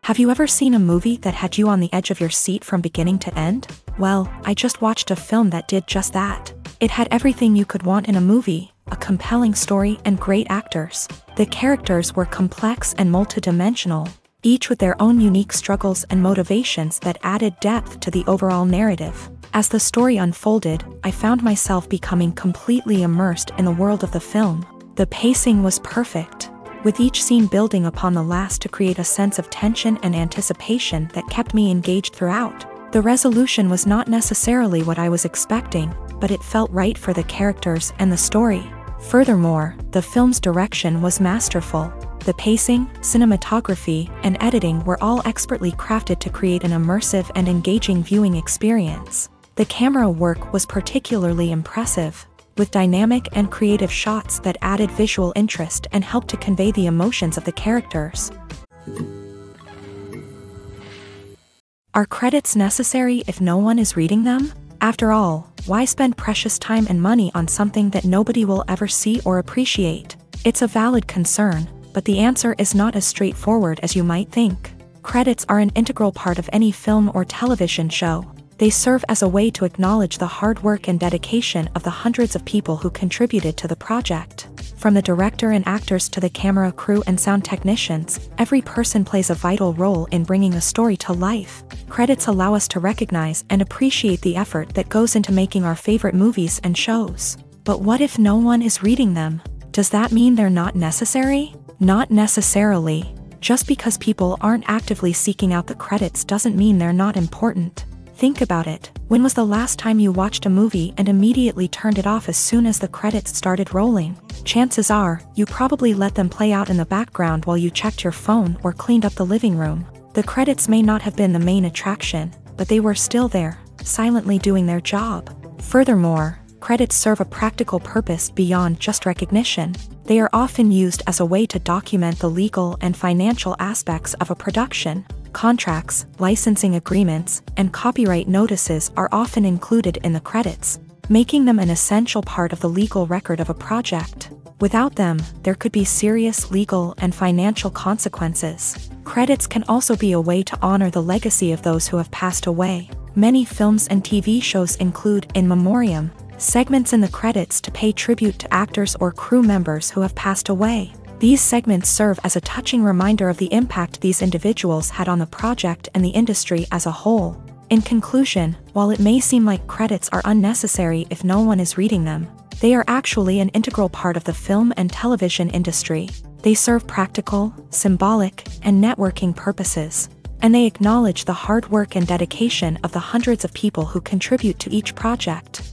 Have you ever seen a movie that had you on the edge of your seat from beginning to end? Well, I just watched a film that did just that. It had everything you could want in a movie, a compelling story and great actors. The characters were complex and multidimensional, each with their own unique struggles and motivations that added depth to the overall narrative. As the story unfolded, I found myself becoming completely immersed in the world of the film. The pacing was perfect, with each scene building upon the last to create a sense of tension and anticipation that kept me engaged throughout. The resolution was not necessarily what I was expecting, but it felt right for the characters and the story. Furthermore, the film's direction was masterful. The pacing, cinematography, and editing were all expertly crafted to create an immersive and engaging viewing experience. The camera work was particularly impressive, with dynamic and creative shots that added visual interest and helped to convey the emotions of the characters. Are credits necessary if no one is reading them? After all, why spend precious time and money on something that nobody will ever see or appreciate? It's a valid concern, but the answer is not as straightforward as you might think. Credits are an integral part of any film or television show. They serve as a way to acknowledge the hard work and dedication of the hundreds of people who contributed to the project. From the director and actors to the camera crew and sound technicians, every person plays a vital role in bringing a story to life. Credits allow us to recognize and appreciate the effort that goes into making our favorite movies and shows. But what if no one is reading them? Does that mean they're not necessary? Not necessarily. Just because people aren't actively seeking out the credits doesn't mean they're not important. Think about it. When was the last time you watched a movie and immediately turned it off as soon as the credits started rolling? Chances are, you probably let them play out in the background while you checked your phone or cleaned up the living room. The credits may not have been the main attraction, but they were still there, silently doing their job. Furthermore, credits serve a practical purpose beyond just recognition. They are often used as a way to document the legal and financial aspects of a production. Contracts, licensing agreements, and copyright notices are often included in the credits, making them an essential part of the legal record of a project. Without them, there could be serious legal and financial consequences. Credits can also be a way to honor the legacy of those who have passed away. Many films and TV shows include in memoriam segments in the credits to pay tribute to actors or crew members who have passed away. These segments serve as a touching reminder of the impact these individuals had on the project and the industry as a whole. In conclusion, while it may seem like credits are unnecessary if no one is reading them, they are actually an integral part of the film and television industry. They serve practical, symbolic, and networking purposes, and they acknowledge the hard work and dedication of the hundreds of people who contribute to each project.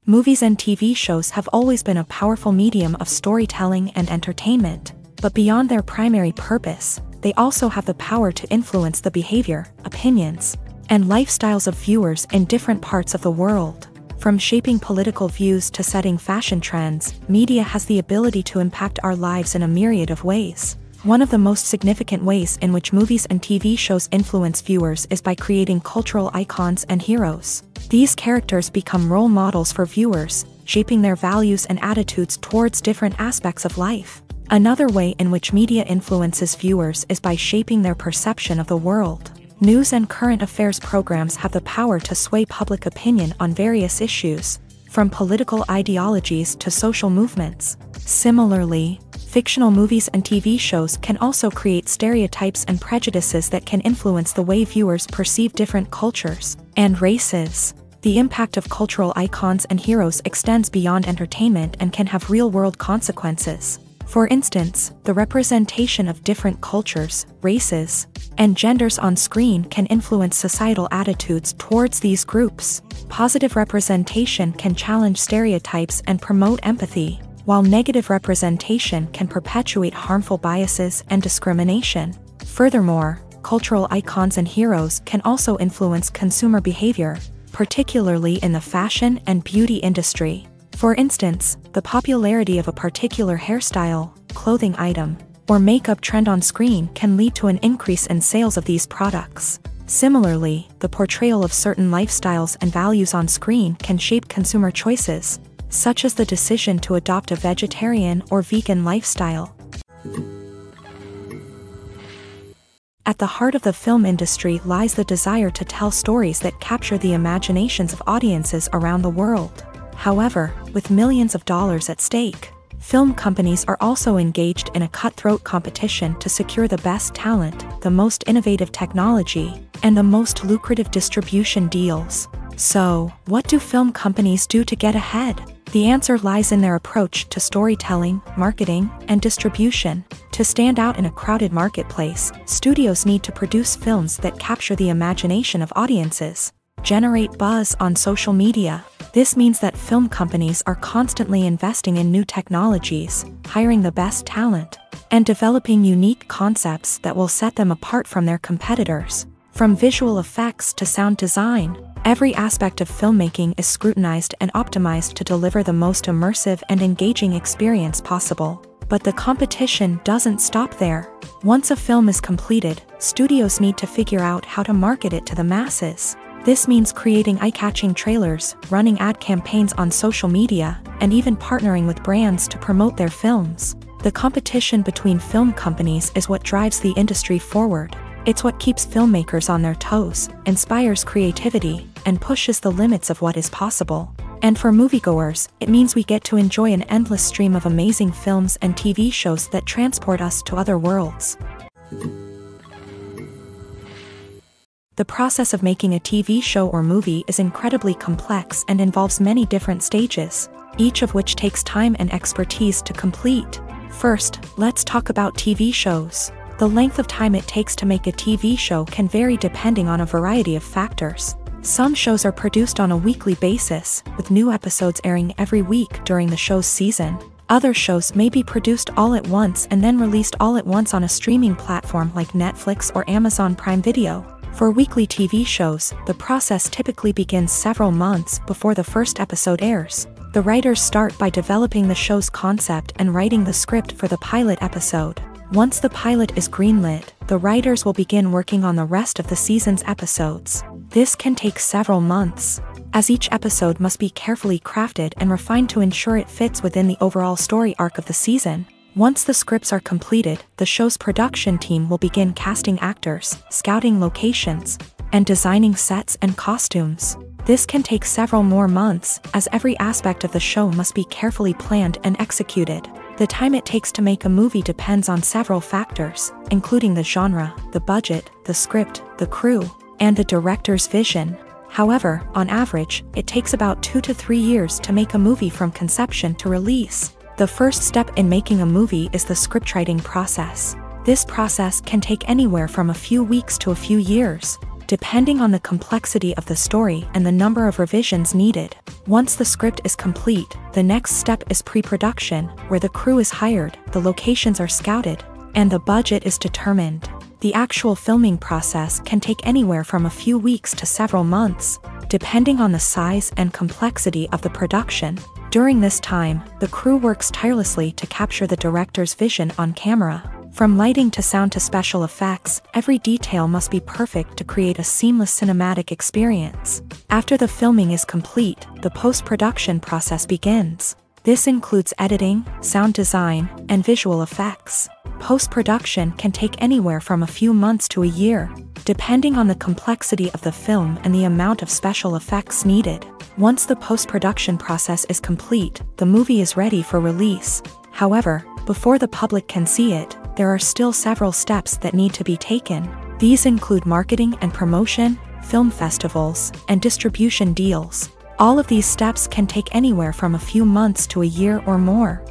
Movies and TV shows have always been a powerful medium of storytelling and entertainment, but beyond their primary purpose, they also have the power to influence the behavior, opinions, and lifestyles of viewers in different parts of the world. From shaping political views to setting fashion trends, media has the ability to impact our lives in a myriad of ways. One of the most significant ways in which movies and TV shows influence viewers is by creating cultural icons and heroes. These characters become role models for viewers, shaping their values and attitudes towards different aspects of life. Another way in which media influences viewers is by shaping their perception of the world. News and current affairs programs have the power to sway public opinion on various issues, from political ideologies to social movements. Similarly, fictional movies and TV shows can also create stereotypes and prejudices that can influence the way viewers perceive different cultures and races. The impact of cultural icons and heroes extends beyond entertainment and can have real-world consequences. For instance, the representation of different cultures, races, and genders on screen can influence societal attitudes towards these groups. Positive representation can challenge stereotypes and promote empathy, while negative representation can perpetuate harmful biases and discrimination. Furthermore, cultural icons and heroes can also influence consumer behavior, particularly in the fashion and beauty industry. For instance, the popularity of a particular hairstyle, clothing item, or makeup trend on screen can lead to an increase in sales of these products. Similarly, the portrayal of certain lifestyles and values on screen can shape consumer choices, such as the decision to adopt a vegetarian or vegan lifestyle. At the heart of the film industry lies the desire to tell stories that capture the imaginations of audiences around the world. However, with millions of dollars at stake, film companies are also engaged in a cutthroat competition to secure the best talent, the most innovative technology, and the most lucrative distribution deals. So, what do film companies do to get ahead? The answer lies in their approach to storytelling, marketing, and distribution. To stand out in a crowded marketplace, studios need to produce films that capture the imagination of audiences, generate buzz on social media. This means that film companies are constantly investing in new technologies, hiring the best talent, and developing unique concepts that will set them apart from their competitors. From visual effects to sound design, every aspect of filmmaking is scrutinized and optimized to deliver the most immersive and engaging experience possible. But the competition doesn't stop there. Once a film is completed, studios need to figure out how to market it to the masses. This means creating eye-catching trailers, running ad campaigns on social media, and even partnering with brands to promote their films. The competition between film companies is what drives the industry forward. It's what keeps filmmakers on their toes, inspires creativity, and pushes the limits of what is possible. And for moviegoers, it means we get to enjoy an endless stream of amazing films and TV shows that transport us to other worlds. The process of making a TV show or movie is incredibly complex and involves many different stages, each of which takes time and expertise to complete. First, let's talk about TV shows. The length of time it takes to make a TV show can vary depending on a variety of factors. Some shows are produced on a weekly basis, with new episodes airing every week during the show's season. Other shows may be produced all at once and then released all at once on a streaming platform like Netflix or Amazon Prime Video. For weekly TV shows, the process typically begins several months before the first episode airs. The writers start by developing the show's concept and writing the script for the pilot episode. Once the pilot is greenlit, the writers will begin working on the rest of the season's episodes. This can take several months, as each episode must be carefully crafted and refined to ensure it fits within the overall story arc of the season. Once the scripts are completed, the show's production team will begin casting actors, scouting locations, and designing sets and costumes. This can take several more months, as every aspect of the show must be carefully planned and executed. The time it takes to make a movie depends on several factors, including the genre, the budget, the script, the crew, and the director's vision. However, on average, it takes about 2 to 3 years to make a movie from conception to release. The first step in making a movie is the scriptwriting process. This process can take anywhere from a few weeks to a few years, depending on the complexity of the story and the number of revisions needed. Once the script is complete, the next step is pre-production, where the crew is hired, the locations are scouted, and the budget is determined. The actual filming process can take anywhere from a few weeks to several months, depending on the size and complexity of the production. During this time, the crew works tirelessly to capture the director's vision on camera. From lighting to sound to special effects, every detail must be perfect to create a seamless cinematic experience. After the filming is complete, the post-production process begins. This includes editing, sound design, and visual effects. Post-production can take anywhere from a few months to a year, depending on the complexity of the film and the amount of special effects needed. Once the post-production process is complete, the movie is ready for release. However, before the public can see it, there are still several steps that need to be taken. These include marketing and promotion, film festivals, and distribution deals. All of these steps can take anywhere from a few months to a year or more.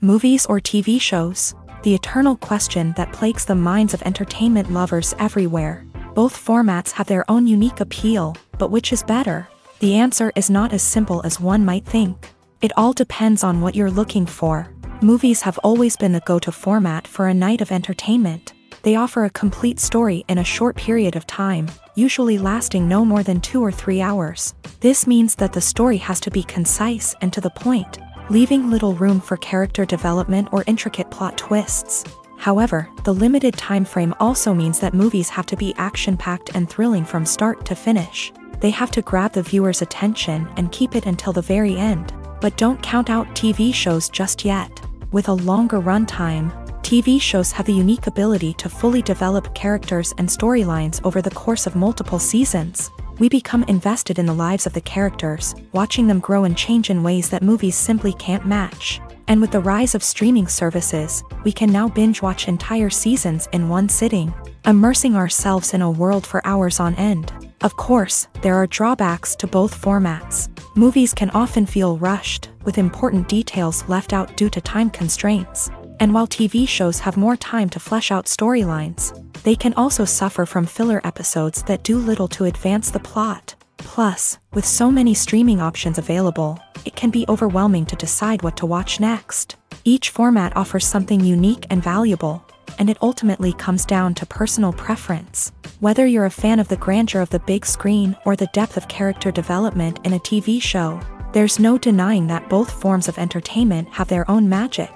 Movies or TV shows? The eternal question that plagues the minds of entertainment lovers everywhere. Both formats have their own unique appeal, but which is better? The answer is not as simple as one might think. It all depends on what you're looking for. Movies have always been the go-to format for a night of entertainment. They offer a complete story in a short period of time, usually lasting no more than 2 or 3 hours. This means that the story has to be concise and to the point, leaving little room for character development or intricate plot twists. However, the limited time frame also means that movies have to be action-packed and thrilling from start to finish. They have to grab the viewer's attention and keep it until the very end. But don't count out TV shows just yet. With a longer runtime, TV shows have the unique ability to fully develop characters and storylines over the course of multiple seasons. We become invested in the lives of the characters, watching them grow and change in ways that movies simply can't match. And with the rise of streaming services, we can now binge-watch entire seasons in one sitting, immersing ourselves in a world for hours on end. Of course, there are drawbacks to both formats. Movies can often feel rushed, with important details left out due to time constraints. And while TV shows have more time to flesh out storylines, they can also suffer from filler episodes that do little to advance the plot. Plus, with so many streaming options available, it can be overwhelming to decide what to watch next. Each format offers something unique and valuable, and it ultimately comes down to personal preference. Whether you're a fan of the grandeur of the big screen or the depth of character development in a TV show, there's no denying that both forms of entertainment have their own magic.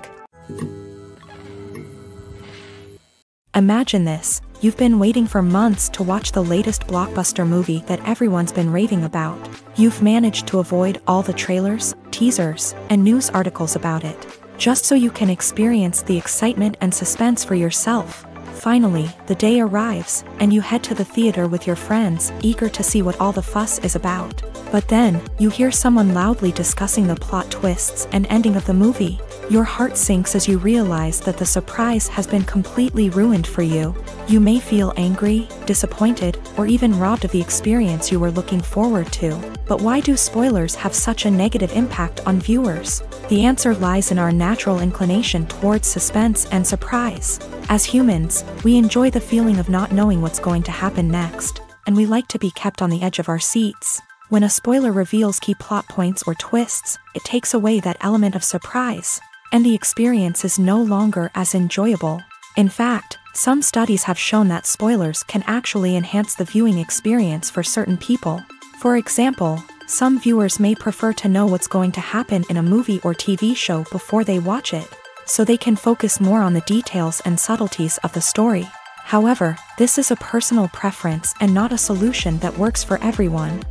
Imagine this: you've been waiting for months to watch the latest blockbuster movie that everyone's been raving about. You've managed to avoid all the trailers, teasers, and news articles about it, just so you can experience the excitement and suspense for yourself. Finally, the day arrives, and you head to the theater with your friends, eager to see what all the fuss is about. But then, you hear someone loudly discussing the plot twists and ending of the movie. Your heart sinks as you realize that the surprise has been completely ruined for you. You may feel angry, disappointed, or even robbed of the experience you were looking forward to. But why do spoilers have such a negative impact on viewers? The answer lies in our natural inclination towards suspense and surprise. As humans, we enjoy the feeling of not knowing what's going to happen next, and we like to be kept on the edge of our seats. When a spoiler reveals key plot points or twists, it takes away that element of surprise, and the experience is no longer as enjoyable. In fact, some studies have shown that spoilers can actually enhance the viewing experience for certain people. For example, some viewers may prefer to know what's going to happen in a movie or TV show before they watch it, so they can focus more on the details and subtleties of the story. However, this is a personal preference and not a solution that works for everyone.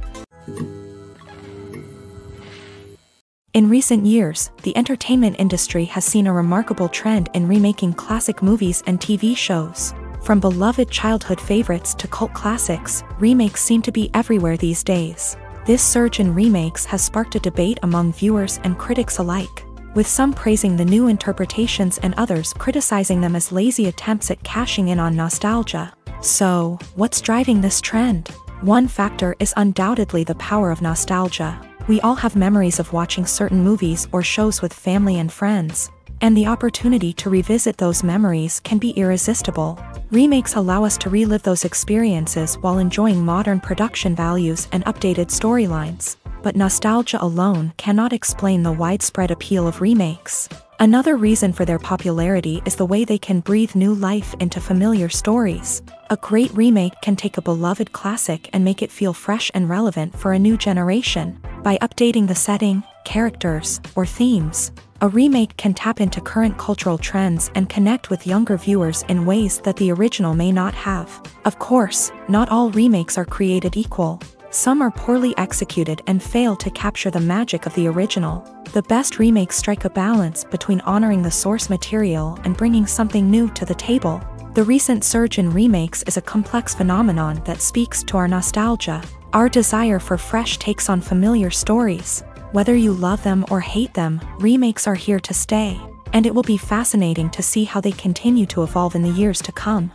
In recent years, the entertainment industry has seen a remarkable trend in remaking classic movies and TV shows. From beloved childhood favorites to cult classics, remakes seem to be everywhere these days. This surge in remakes has sparked a debate among viewers and critics alike, with some praising the new interpretations and others criticizing them as lazy attempts at cashing in on nostalgia. So, what's driving this trend? One factor is undoubtedly the power of nostalgia. We all have memories of watching certain movies or shows with family and friends, and the opportunity to revisit those memories can be irresistible. Remakes allow us to relive those experiences while enjoying modern production values and updated storylines. But nostalgia alone cannot explain the widespread appeal of remakes. Another reason for their popularity is the way they can breathe new life into familiar stories. A great remake can take a beloved classic and make it feel fresh and relevant for a new generation. By updating the setting, characters, or themes, a remake can tap into current cultural trends and connect with younger viewers in ways that the original may not have. Of course, not all remakes are created equal. Some are poorly executed and fail to capture the magic of the original. The best remakes strike a balance between honoring the source material and bringing something new to the table. The recent surge in remakes is a complex phenomenon that speaks to our nostalgia, our desire for fresh takes on familiar stories. Whether you love them or hate them, remakes are here to stay, and it will be fascinating to see how they continue to evolve in the years to come.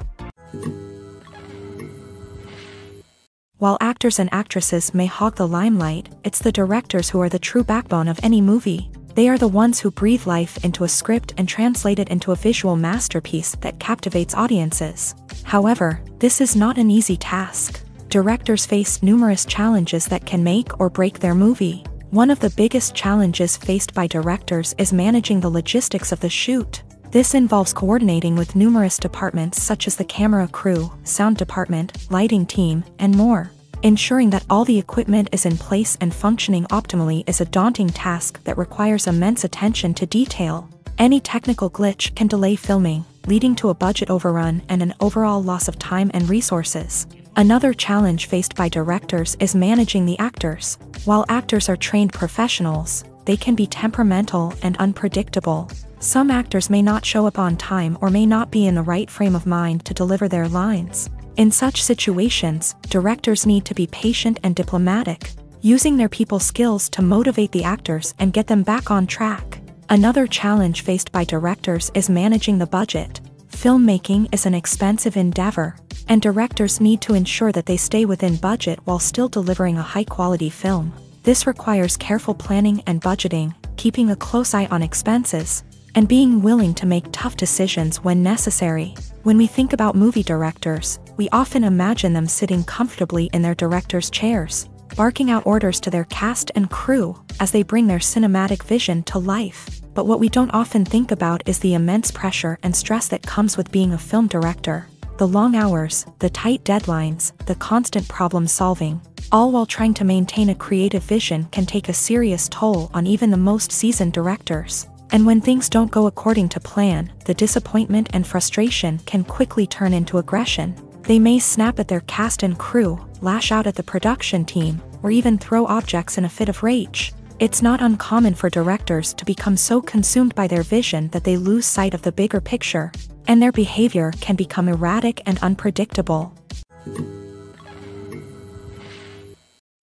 While actors and actresses may hog the limelight, it's the directors who are the true backbone of any movie. They are the ones who breathe life into a script and translate it into a visual masterpiece that captivates audiences. However, this is not an easy task. Directors face numerous challenges that can make or break their movie. One of the biggest challenges faced by directors is managing the logistics of the shoot. This involves coordinating with numerous departments such as the camera crew, sound department, lighting team, and more. Ensuring that all the equipment is in place and functioning optimally is a daunting task that requires immense attention to detail. Any technical glitch can delay filming, leading to a budget overrun and an overall loss of time and resources. Another challenge faced by directors is managing the actors. While actors are trained professionals, they can be temperamental and unpredictable. Some actors may not show up on time or may not be in the right frame of mind to deliver their lines. In such situations, directors need to be patient and diplomatic, using their people skills to motivate the actors and get them back on track. Another challenge faced by directors is managing the budget. Filmmaking is an expensive endeavor, and directors need to ensure that they stay within budget while still delivering a high-quality film. This requires careful planning and budgeting, keeping a close eye on expenses, and being willing to make tough decisions when necessary. When we think about movie directors, we often imagine them sitting comfortably in their director's chairs, barking out orders to their cast and crew as they bring their cinematic vision to life. But what we don't often think about is the immense pressure and stress that comes with being a film director. The long hours, the tight deadlines, the constant problem solving, all while trying to maintain a creative vision can take a serious toll on even the most seasoned directors. And when things don't go according to plan, the disappointment and frustration can quickly turn into aggression. They may snap at their cast and crew, lash out at the production team, or even throw objects in a fit of rage. It's not uncommon for directors to become so consumed by their vision that they lose sight of the bigger picture, and their behavior can become erratic and unpredictable.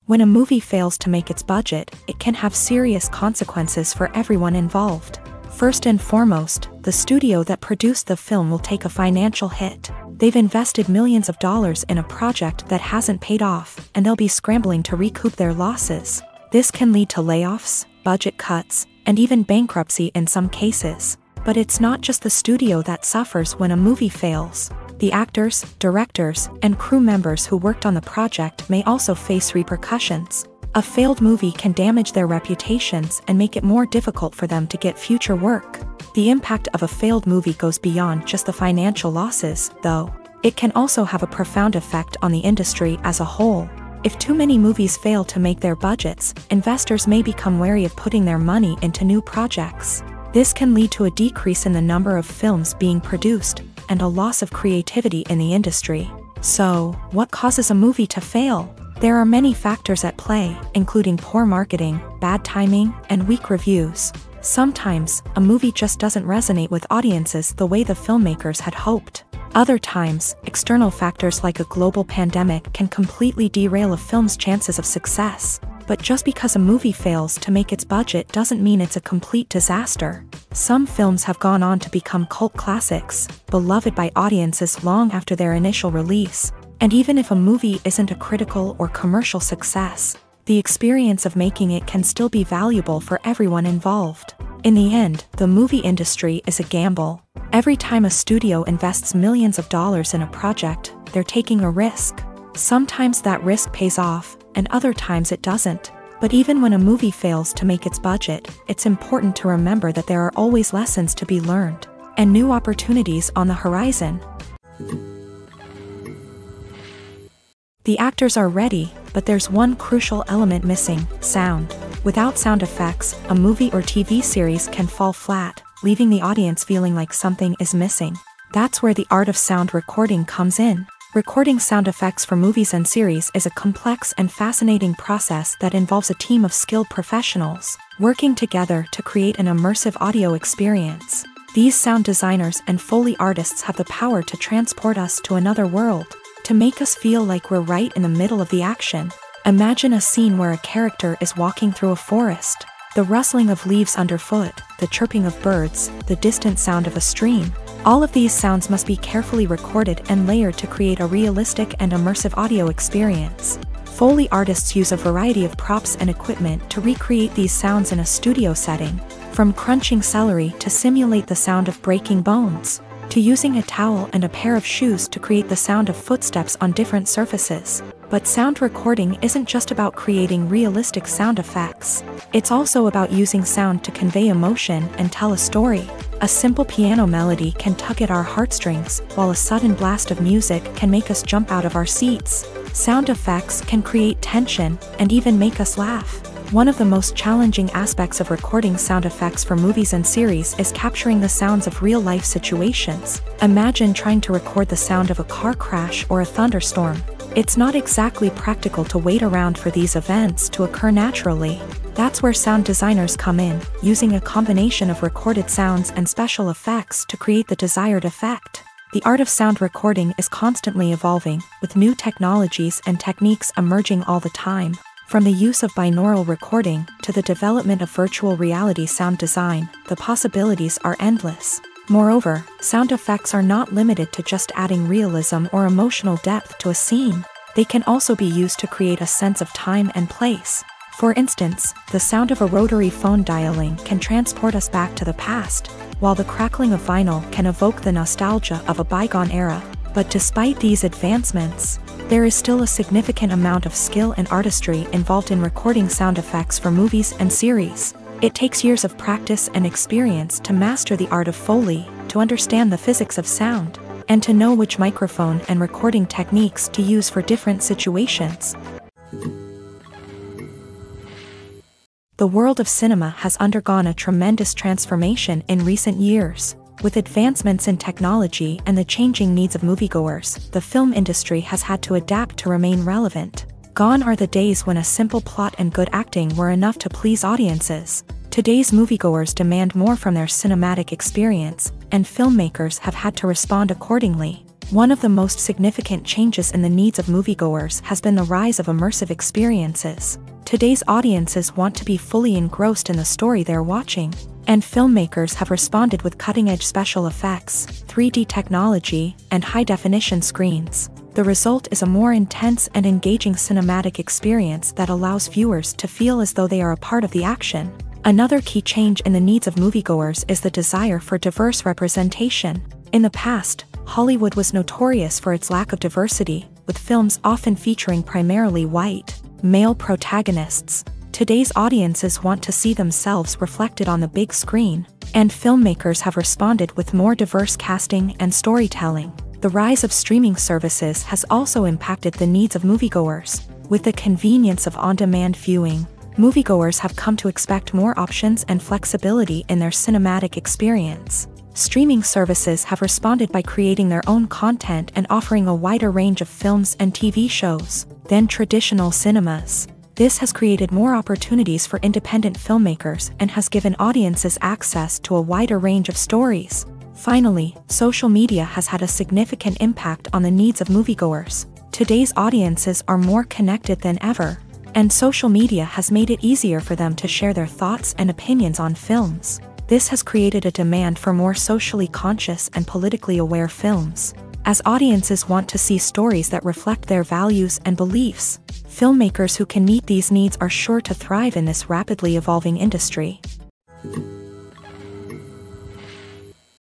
When a movie fails to make its budget, it can have serious consequences for everyone involved. First and foremost, the studio that produced the film will take a financial hit. They've invested millions of dollars in a project that hasn't paid off, and they'll be scrambling to recoup their losses. This can lead to layoffs, budget cuts, and even bankruptcy in some cases. But it's not just the studio that suffers when a movie fails. The actors, directors, and crew members who worked on the project may also face repercussions. A failed movie can damage their reputations and make it more difficult for them to get future work. The impact of a failed movie goes beyond just the financial losses, though. It can also have a profound effect on the industry as a whole. If too many movies fail to make their budgets, investors may become wary of putting their money into new projects. This can lead to a decrease in the number of films being produced, and a loss of creativity in the industry. So, what causes a movie to fail? There are many factors at play, including poor marketing, bad timing, and weak reviews. Sometimes, a movie just doesn't resonate with audiences the way the filmmakers had hoped. Other times, external factors like a global pandemic can completely derail a film's chances of success. But just because a movie fails to make its budget doesn't mean it's a complete disaster. Some films have gone on to become cult classics, beloved by audiences long after their initial release. And even if a movie isn't a critical or commercial success, the experience of making it can still be valuable for everyone involved. In the end, the movie industry is a gamble. Every time a studio invests millions of dollars in a project, they're taking a risk. Sometimes that risk pays off, and other times it doesn't. But even when a movie fails to make its budget, it's important to remember that there are always lessons to be learned, and new opportunities on the horizon. The actors are ready, but there's one crucial element missing: sound. Without sound effects, a movie or TV series can fall flat, leaving the audience feeling like something is missing. That's where the art of sound recording comes in. Recording sound effects for movies and series is a complex and fascinating process that involves a team of skilled professionals working together to create an immersive audio experience. These sound designers and Foley artists have the power to transport us to another world, to make us feel like we're right in the middle of the action. Imagine a scene where a character is walking through a forest. The rustling of leaves underfoot, the chirping of birds, the distant sound of a stream. All of these sounds must be carefully recorded and layered to create a realistic and immersive audio experience. Foley artists use a variety of props and equipment to recreate these sounds in a studio setting, from crunching celery to simulate the sound of breaking bones, to using a towel and a pair of shoes to create the sound of footsteps on different surfaces. But sound recording isn't just about creating realistic sound effects. It's also about using sound to convey emotion and tell a story. A simple piano melody can tug at our heartstrings, while a sudden blast of music can make us jump out of our seats. Sound effects can create tension and even make us laugh. One of the most challenging aspects of recording sound effects for movies and series is capturing the sounds of real-life situations. Imagine trying to record the sound of a car crash or a thunderstorm. It's not exactly practical to wait around for these events to occur naturally. That's where sound designers come in, using a combination of recorded sounds and special effects to create the desired effect. The art of sound recording is constantly evolving, with new technologies and techniques emerging all the time. From the use of binaural recording to the development of virtual reality sound design, the possibilities are endless. Moreover, sound effects are not limited to just adding realism or emotional depth to a scene. They can also be used to create a sense of time and place. For instance, the sound of a rotary phone dialing can transport us back to the past, while the crackling of vinyl can evoke the nostalgia of a bygone era. But despite these advancements, there is still a significant amount of skill and artistry involved in recording sound effects for movies and series. It takes years of practice and experience to master the art of Foley, to understand the physics of sound, and to know which microphone and recording techniques to use for different situations. The world of cinema has undergone a tremendous transformation in recent years. With advancements in technology and the changing needs of moviegoers, the film industry has had to adapt to remain relevant. Gone are the days when a simple plot and good acting were enough to please audiences. Today's moviegoers demand more from their cinematic experience, and filmmakers have had to respond accordingly. One of the most significant changes in the needs of moviegoers has been the rise of immersive experiences. Today's audiences want to be fully engrossed in the story they're watching, and filmmakers have responded with cutting-edge special effects, 3D technology, and high-definition screens. The result is a more intense and engaging cinematic experience that allows viewers to feel as though they are a part of the action. Another key change in the needs of moviegoers is the desire for diverse representation. In the past, Hollywood was notorious for its lack of diversity, with films often featuring primarily white, male protagonists. Today's audiences want to see themselves reflected on the big screen, and filmmakers have responded with more diverse casting and storytelling. The rise of streaming services has also impacted the needs of moviegoers. With the convenience of on-demand viewing, moviegoers have come to expect more options and flexibility in their cinematic experience. Streaming services have responded by creating their own content and offering a wider range of films and TV shows than traditional cinemas. This has created more opportunities for independent filmmakers and has given audiences access to a wider range of stories. Finally, social media has had a significant impact on the needs of moviegoers. Today's audiences are more connected than ever, and social media has made it easier for them to share their thoughts and opinions on films. This has created a demand for more socially conscious and politically aware films. As audiences want to see stories that reflect their values and beliefs, filmmakers who can meet these needs are sure to thrive in this rapidly evolving industry.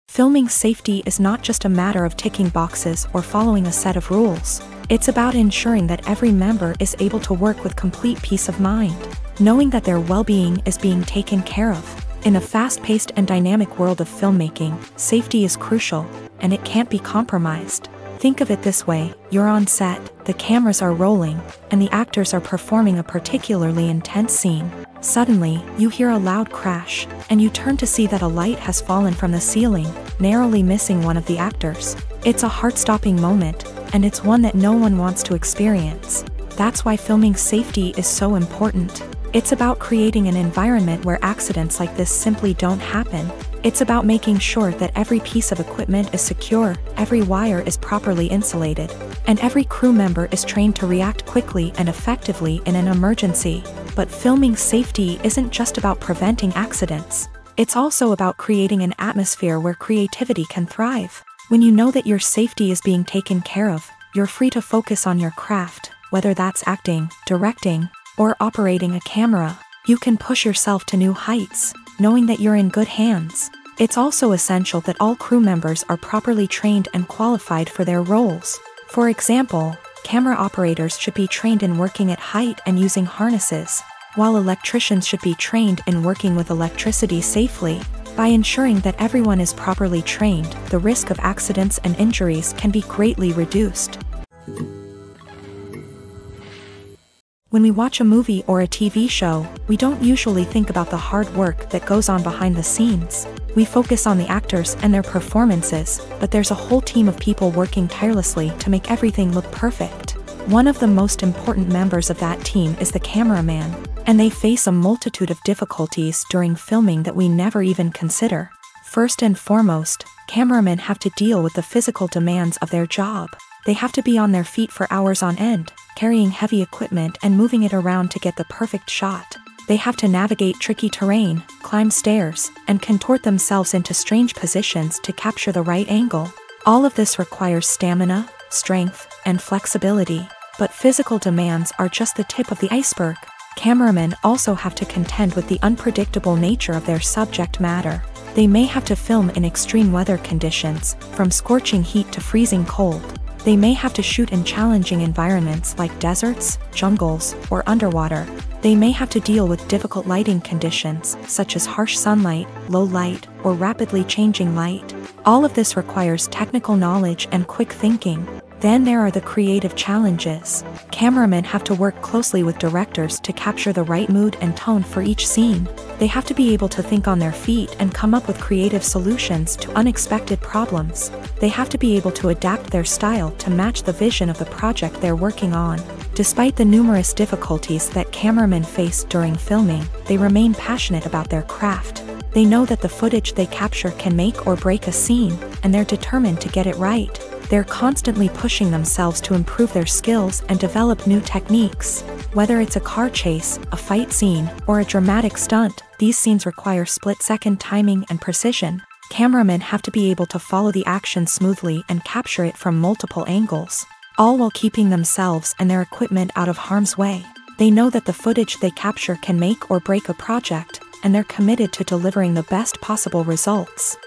Filming safety is not just a matter of ticking boxes or following a set of rules. It's about ensuring that every member is able to work with complete peace of mind, knowing that their well-being is being taken care of. In a fast-paced and dynamic world of filmmaking, safety is crucial, and it can't be compromised. Think of it this way: you're on set, the cameras are rolling, and the actors are performing a particularly intense scene. Suddenly, you hear a loud crash, and you turn to see that a light has fallen from the ceiling, narrowly missing one of the actors. It's a heart-stopping moment, and it's one that no one wants to experience. That's why filming safety is so important. It's about creating an environment where accidents like this simply don't happen. It's about making sure that every piece of equipment is secure, every wire is properly insulated, and every crew member is trained to react quickly and effectively in an emergency. But filming safety isn't just about preventing accidents. It's also about creating an atmosphere where creativity can thrive. When you know that your safety is being taken care of, you're free to focus on your craft, whether that's acting, directing, or operating a camera. You can push yourself to new heights, knowing that you're in good hands. It's also essential that all crew members are properly trained and qualified for their roles. For example, camera operators should be trained in working at height and using harnesses, while electricians should be trained in working with electricity safely. By ensuring that everyone is properly trained, the risk of accidents and injuries can be greatly reduced. When we watch a movie or a TV show, we don't usually think about the hard work that goes on behind the scenes. We focus on the actors and their performances, but there's a whole team of people working tirelessly to make everything look perfect. One of the most important members of that team is the cameraman. And they face a multitude of difficulties during filming that we never even consider. First and foremost, cameramen have to deal with the physical demands of their job. They have to be on their feet for hours on end, carrying heavy equipment and moving it around to get the perfect shot. They have to navigate tricky terrain, climb stairs, and contort themselves into strange positions to capture the right angle. All of this requires stamina, strength, and flexibility. But physical demands are just the tip of the iceberg. Cameramen also have to contend with the unpredictable nature of their subject matter. They may have to film in extreme weather conditions, from scorching heat to freezing cold. They may have to shoot in challenging environments like deserts, jungles, or underwater. They may have to deal with difficult lighting conditions, such as harsh sunlight, low light, or rapidly changing light. All of this requires technical knowledge and quick thinking. Then there are the creative challenges. Cameramen have to work closely with directors to capture the right mood and tone for each scene. They have to be able to think on their feet and come up with creative solutions to unexpected problems. They have to be able to adapt their style to match the vision of the project they're working on. Despite the numerous difficulties that cameramen face during filming, they remain passionate about their craft. They know that the footage they capture can make or break a scene, and they're determined to get it right. They're constantly pushing themselves to improve their skills and develop new techniques. Whether it's a car chase, a fight scene, or a dramatic stunt, these scenes require split-second timing and precision. Cameramen have to be able to follow the action smoothly and capture it from multiple angles, all while keeping themselves and their equipment out of harm's way. They know that the footage they capture can make or break a project, and they're committed to delivering the best possible results.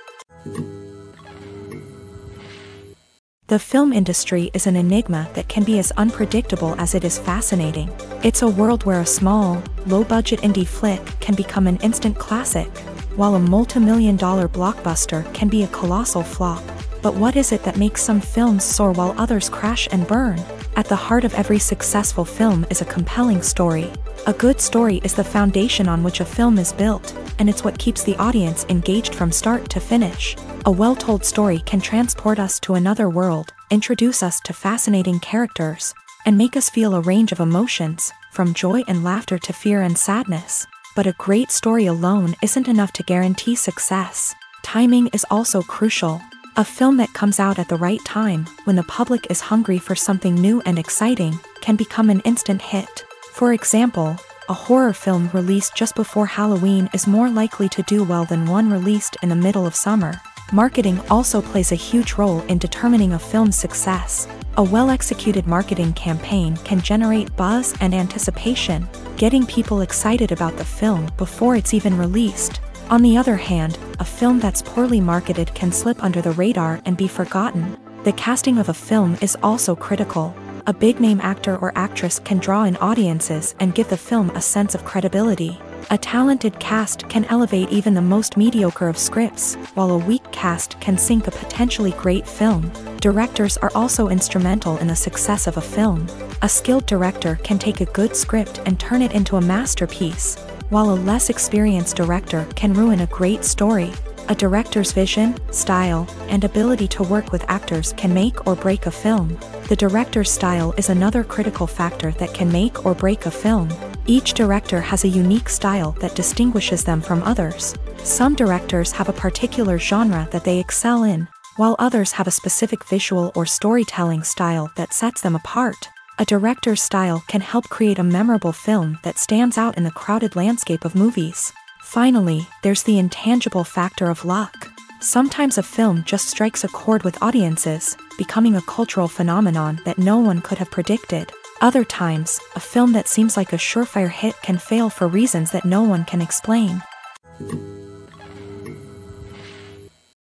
The film industry is an enigma that can be as unpredictable as it is fascinating. It's a world where a small, low-budget indie flick can become an instant classic, while a multi-million-dollar blockbuster can be a colossal flop. But what is it that makes some films soar while others crash and burn? At the heart of every successful film is a compelling story. A good story is the foundation on which a film is built, and it's what keeps the audience engaged from start to finish. A well-told story can transport us to another world, introduce us to fascinating characters, and make us feel a range of emotions, from joy and laughter to fear and sadness. But a great story alone isn't enough to guarantee success. Timing is also crucial. A film that comes out at the right time, when the public is hungry for something new and exciting, can become an instant hit. For example, a horror film released just before Halloween is more likely to do well than one released in the middle of summer. Marketing also plays a huge role in determining a film's success. A well-executed marketing campaign can generate buzz and anticipation, getting people excited about the film before it's even released. On the other hand, a film that's poorly marketed can slip under the radar and be forgotten. The casting of a film is also critical. A big-name actor or actress can draw in audiences and give the film a sense of credibility. A talented cast can elevate even the most mediocre of scripts, while a weak cast can sink a potentially great film. Directors are also instrumental in the success of a film. A skilled director can take a good script and turn it into a masterpiece, while a less experienced director can ruin a great story. A director's vision, style, and ability to work with actors can make or break a film. The director's style is another critical factor that can make or break a film. Each director has a unique style that distinguishes them from others. Some directors have a particular genre that they excel in, while others have a specific visual or storytelling style that sets them apart. A director's style can help create a memorable film that stands out in the crowded landscape of movies. Finally, there's the intangible factor of luck. Sometimes a film just strikes a chord with audiences, becoming a cultural phenomenon that no one could have predicted. Other times, a film that seems like a surefire hit can fail for reasons that no one can explain.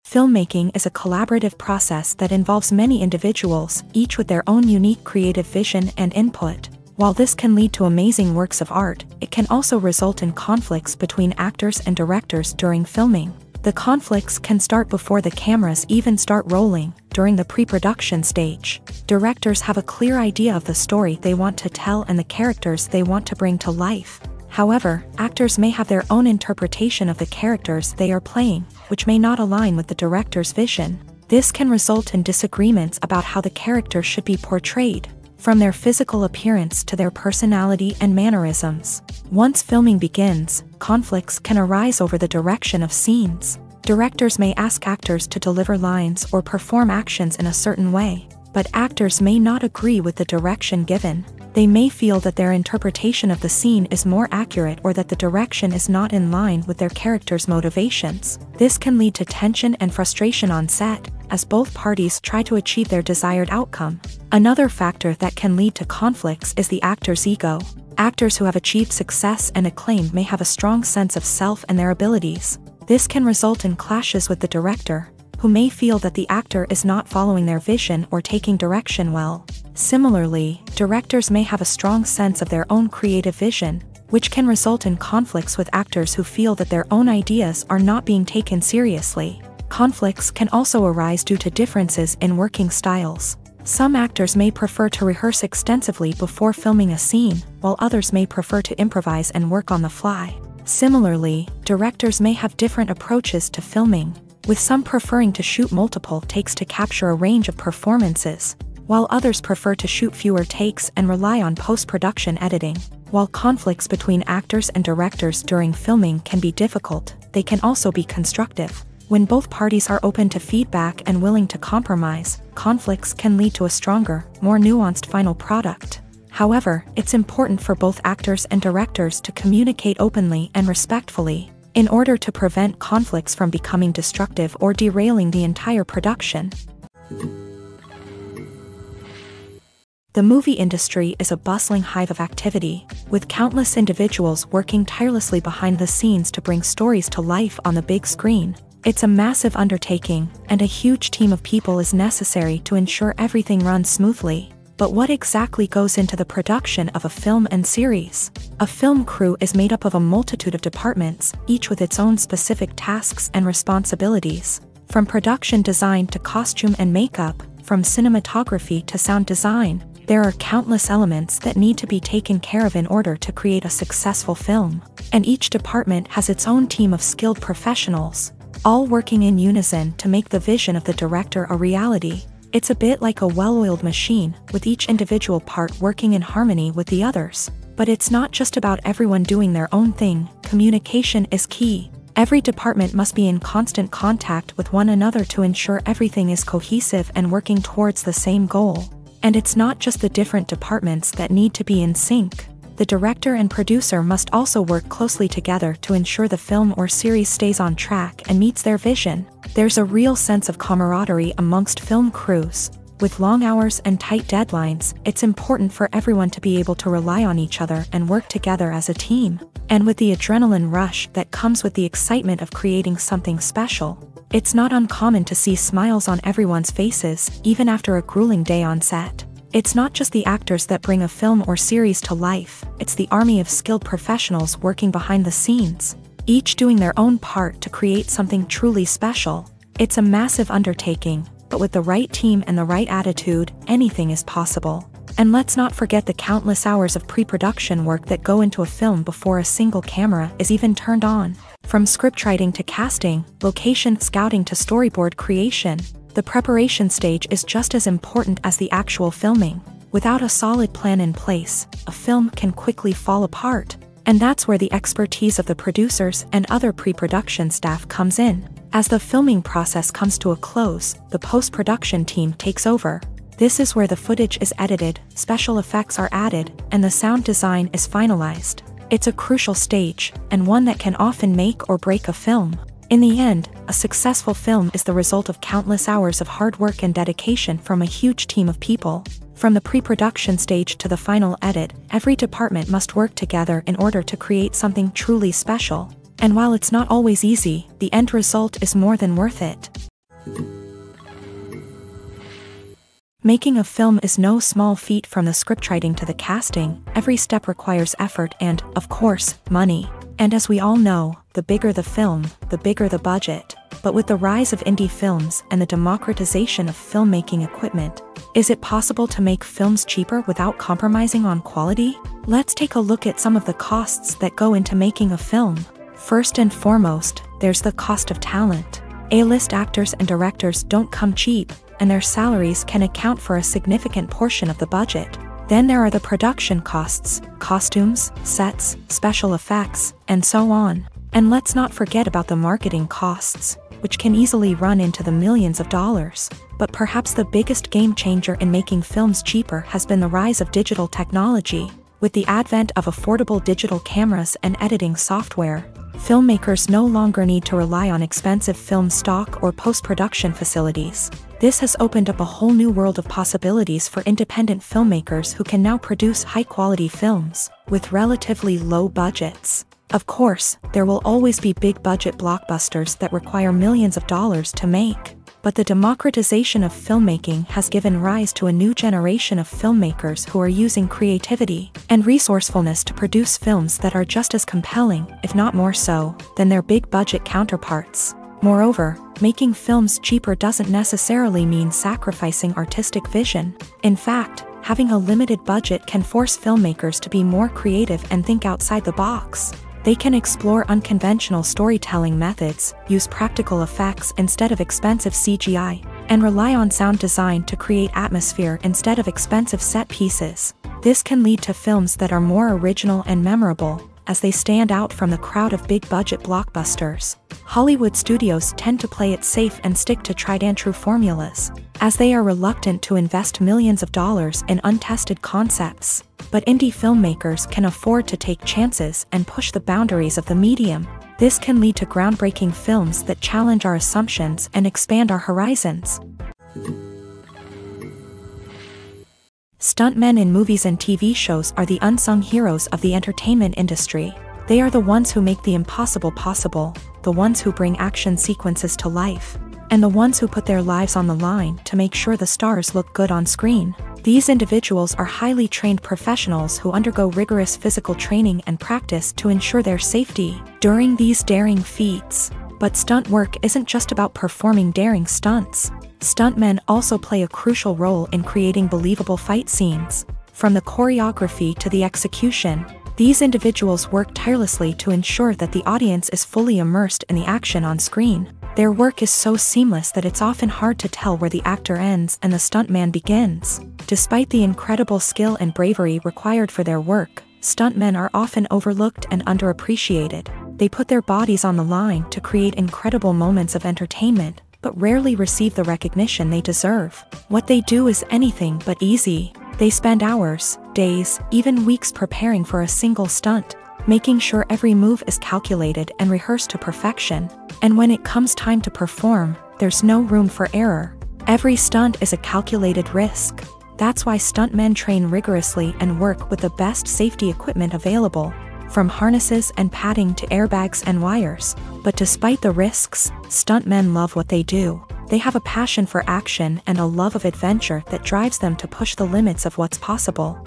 Filmmaking is a collaborative process that involves many individuals, each with their own unique creative vision and input. While this can lead to amazing works of art, it can also result in conflicts between actors and directors during filming. The conflicts can start before the cameras even start rolling, during the pre-production stage. Directors have a clear idea of the story they want to tell and the characters they want to bring to life. However, actors may have their own interpretation of the characters they are playing, which may not align with the director's vision. This can result in disagreements about how the character should be portrayed. from their physical appearance to their personality and mannerisms. Once filming begins, conflicts can arise over the direction of scenes. Directors may ask actors to deliver lines or perform actions in a certain way, but actors may not agree with the direction given. They may feel that their interpretation of the scene is more accurate or that the direction is not in line with their character's motivations. This can lead to tension and frustration on set, as both parties try to achieve their desired outcome. Another factor that can lead to conflicts is the actor's ego. Actors who have achieved success and acclaim may have a strong sense of self and their abilities. This can result in clashes with the director, who may feel that the actor is not following their vision or taking direction well. Similarly, directors may have a strong sense of their own creative vision, which can result in conflicts with actors who feel that their own ideas are not being taken seriously. Conflicts can also arise due to differences in working styles. Some actors may prefer to rehearse extensively before filming a scene, while others may prefer to improvise and work on the fly. Similarly, directors may have different approaches to filming, with some preferring to shoot multiple takes to capture a range of performances, while others prefer to shoot fewer takes and rely on post-production editing. While conflicts between actors and directors during filming can be difficult, they can also be constructive. When both parties are open to feedback and willing to compromise, conflicts can lead to a stronger, more nuanced final product. However, it's important for both actors and directors to communicate openly and respectfully, in order to prevent conflicts from becoming destructive or derailing the entire production. The movie industry is a bustling hive of activity, with countless individuals working tirelessly behind the scenes to bring stories to life on the big screen. It's a massive undertaking, and a huge team of people is necessary to ensure everything runs smoothly. But what exactly goes into the production of a film and series? A film crew is made up of a multitude of departments, each with its own specific tasks and responsibilities. From production design to costume and makeup, from cinematography to sound design, there are countless elements that need to be taken care of in order to create a successful film. And each department has its own team of skilled professionals, all working in unison to make the vision of the director a reality. It's a bit like a well-oiled machine, with each individual part working in harmony with the others. But it's not just about everyone doing their own thing. Communication is key. Every department must be in constant contact with one another to ensure everything is cohesive and working towards the same goal. And it's not just the different departments that need to be in sync. The director and producer must also work closely together to ensure the film or series stays on track and meets their vision. There's a real sense of camaraderie amongst film crews. With long hours and tight deadlines, it's important for everyone to be able to rely on each other and work together as a team. And with the adrenaline rush that comes with the excitement of creating something special, it's not uncommon to see smiles on everyone's faces, even after a grueling day on set. It's not just the actors that bring a film or series to life, it's the army of skilled professionals working behind the scenes, each doing their own part to create something truly special. It's a massive undertaking, but with the right team and the right attitude, anything is possible. And let's not forget the countless hours of pre-production work that go into a film before a single camera is even turned on. From scriptwriting to casting, location scouting to storyboard creation, the preparation stage is just as important as the actual filming. Without a solid plan in place, a film can quickly fall apart. And that's where the expertise of the producers and other pre-production staff comes in. As the filming process comes to a close, the post-production team takes over. This is where the footage is edited, special effects are added, and the sound design is finalized. It's a crucial stage, and one that can often make or break a film. In the end, a successful film is the result of countless hours of hard work and dedication from a huge team of people. From the pre-production stage to the final edit, every department must work together in order to create something truly special. And while it's not always easy, the end result is more than worth it. Making a film is no small feat. From the scriptwriting to the casting, every step requires effort and, of course, money. And as we all know, the bigger the film, the bigger the budget. But with the rise of indie films and the democratization of filmmaking equipment, is it possible to make films cheaper without compromising on quality? Let's take a look at some of the costs that go into making a film. First and foremost, there's the cost of talent. A-list actors and directors don't come cheap, and their salaries can account for a significant portion of the budget. Then there are the production costs, costumes, sets, special effects, and so on. And let's not forget about the marketing costs, which can easily run into the millions of dollars. But perhaps the biggest game changer in making films cheaper has been the rise of digital technology. With the advent of affordable digital cameras and editing software, filmmakers no longer need to rely on expensive film stock or post-production facilities. This has opened up a whole new world of possibilities for independent filmmakers who can now produce high-quality films with relatively low budgets. Of course, there will always be big-budget blockbusters that require millions of dollars to make. But the democratization of filmmaking has given rise to a new generation of filmmakers who are using creativity and resourcefulness to produce films that are just as compelling, if not more so, than their big-budget counterparts. Moreover, making films cheaper doesn't necessarily mean sacrificing artistic vision. In fact, having a limited budget can force filmmakers to be more creative and think outside the box. They can explore unconventional storytelling methods, use practical effects instead of expensive CGI, and rely on sound design to create atmosphere instead of expensive set pieces. This can lead to films that are more original and memorable, as they stand out from the crowd of big-budget blockbusters. Hollywood studios tend to play it safe and stick to tried-and-true formulas, as they are reluctant to invest millions of dollars in untested concepts. But indie filmmakers can afford to take chances and push the boundaries of the medium. This can lead to groundbreaking films that challenge our assumptions and expand our horizons. Stuntmen in movies and TV shows are the unsung heroes of the entertainment industry. They are the ones who make the impossible possible, the ones who bring action sequences to life, and the ones who put their lives on the line to make sure the stars look good on screen. These individuals are highly trained professionals who undergo rigorous physical training and practice to ensure their safety during these daring feats. But stunt work isn't just about performing daring stunts. Stuntmen also play a crucial role in creating believable fight scenes. From the choreography to the execution, these individuals work tirelessly to ensure that the audience is fully immersed in the action on screen. Their work is so seamless that it's often hard to tell where the actor ends and the stuntman begins. Despite the incredible skill and bravery required for their work, stuntmen are often overlooked and underappreciated. They put their bodies on the line to create incredible moments of entertainment, but rarely receive the recognition they deserve. What they do is anything but easy. They spend hours, days, even weeks preparing for a single stunt, making sure every move is calculated and rehearsed to perfection. And when it comes time to perform, there's no room for error. Every stunt is a calculated risk. That's why stuntmen train rigorously and work with the best safety equipment available, from harnesses and padding to airbags and wires. But despite the risks, stuntmen love what they do. They have a passion for action and a love of adventure that drives them to push the limits of what's possible.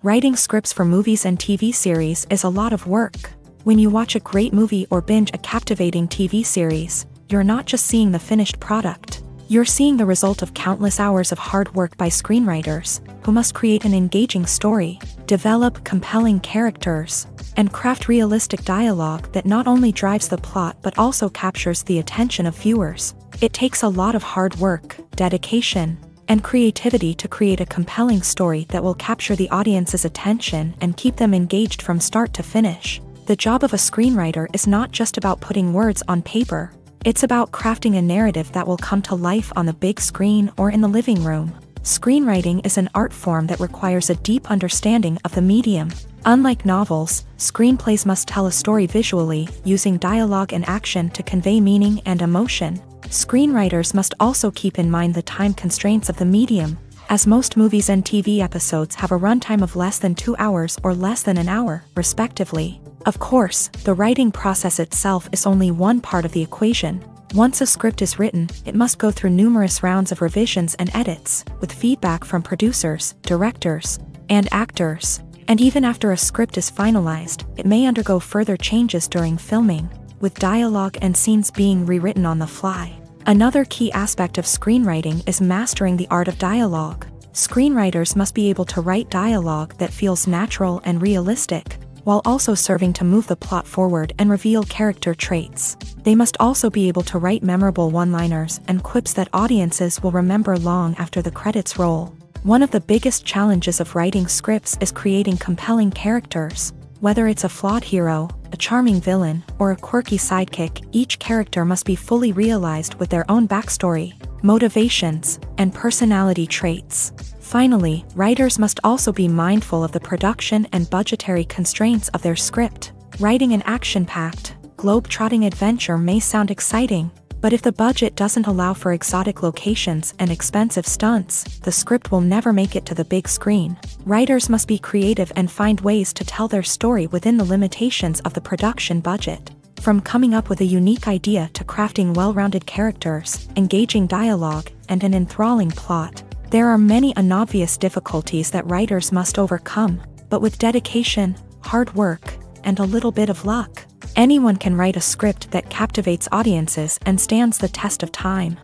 Writing scripts for movies and TV series is a lot of work. When you watch a great movie or binge a captivating TV series, you're not just seeing the finished product. You're seeing the result of countless hours of hard work by screenwriters, who must create an engaging story, develop compelling characters, and craft realistic dialogue that not only drives the plot but also captures the attention of viewers. It takes a lot of hard work, dedication, and creativity to create a compelling story that will capture the audience's attention and keep them engaged from start to finish. The job of a screenwriter is not just about putting words on paper. It's about crafting a narrative that will come to life on the big screen or in the living room. Screenwriting is an art form that requires a deep understanding of the medium. Unlike novels, screenplays must tell a story visually, using dialogue and action to convey meaning and emotion. Screenwriters must also keep in mind the time constraints of the medium, as most movies and TV episodes have a runtime of less than 2 hours or less than an hour, respectively. Of course, the writing process itself is only one part of the equation. Once a script is written, it must go through numerous rounds of revisions and edits, with feedback from producers, directors, and actors. And even after a script is finalized, it may undergo further changes during filming, with dialogue and scenes being rewritten on the fly. Another key aspect of screenwriting is mastering the art of dialogue. Screenwriters must be able to write dialogue that feels natural and realistic, while also serving to move the plot forward and reveal character traits. They must also be able to write memorable one-liners and quips that audiences will remember long after the credits roll. One of the biggest challenges of writing scripts is creating compelling characters. Whether it's a flawed hero, a charming villain, or a quirky sidekick, each character must be fully realized with their own backstory, motivations, and personality traits. Finally, writers must also be mindful of the production and budgetary constraints of their script. Writing an action-packed, globe-trotting adventure may sound exciting, but if the budget doesn't allow for exotic locations and expensive stunts, the script will never make it to the big screen. Writers must be creative and find ways to tell their story within the limitations of the production budget. From coming up with a unique idea to crafting well-rounded characters, engaging dialogue, and an enthralling plot, there are many unobvious difficulties that writers must overcome, but with dedication, hard work, and a little bit of luck, anyone can write a script that captivates audiences and stands the test of time.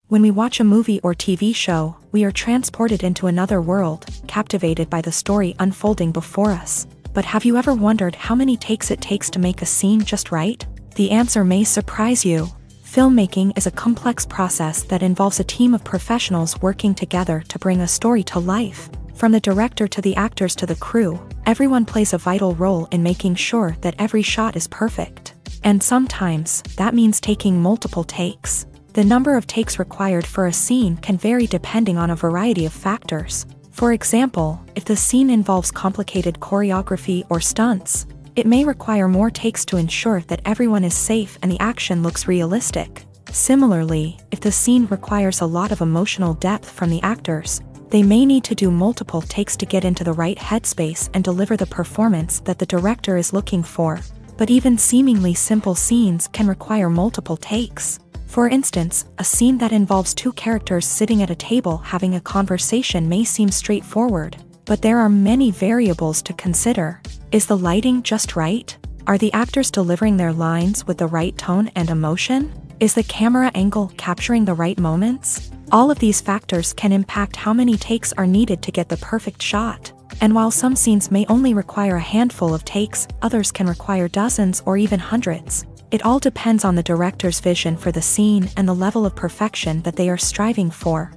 When we watch a movie or TV show, we are transported into another world, captivated by the story unfolding before us. But have you ever wondered how many takes it takes to make a scene just right? The answer may surprise you. Filmmaking is a complex process that involves a team of professionals working together to bring a story to life. From the director to the actors to the crew, everyone plays a vital role in making sure that every shot is perfect. And sometimes, that means taking multiple takes. The number of takes required for a scene can vary depending on a variety of factors. For example, if the scene involves complicated choreography or stunts, it may require more takes to ensure that everyone is safe and the action looks realistic. Similarly, if the scene requires a lot of emotional depth from the actors, they may need to do multiple takes to get into the right headspace and deliver the performance that the director is looking for. But even seemingly simple scenes can require multiple takes. For instance, a scene that involves two characters sitting at a table having a conversation may seem straightforward, but there are many variables to consider. Is the lighting just right? Are the actors delivering their lines with the right tone and emotion? Is the camera angle capturing the right moments? All of these factors can impact how many takes are needed to get the perfect shot. And while some scenes may only require a handful of takes, others can require dozens or even hundreds. It all depends on the director's vision for the scene and the level of perfection that they are striving for.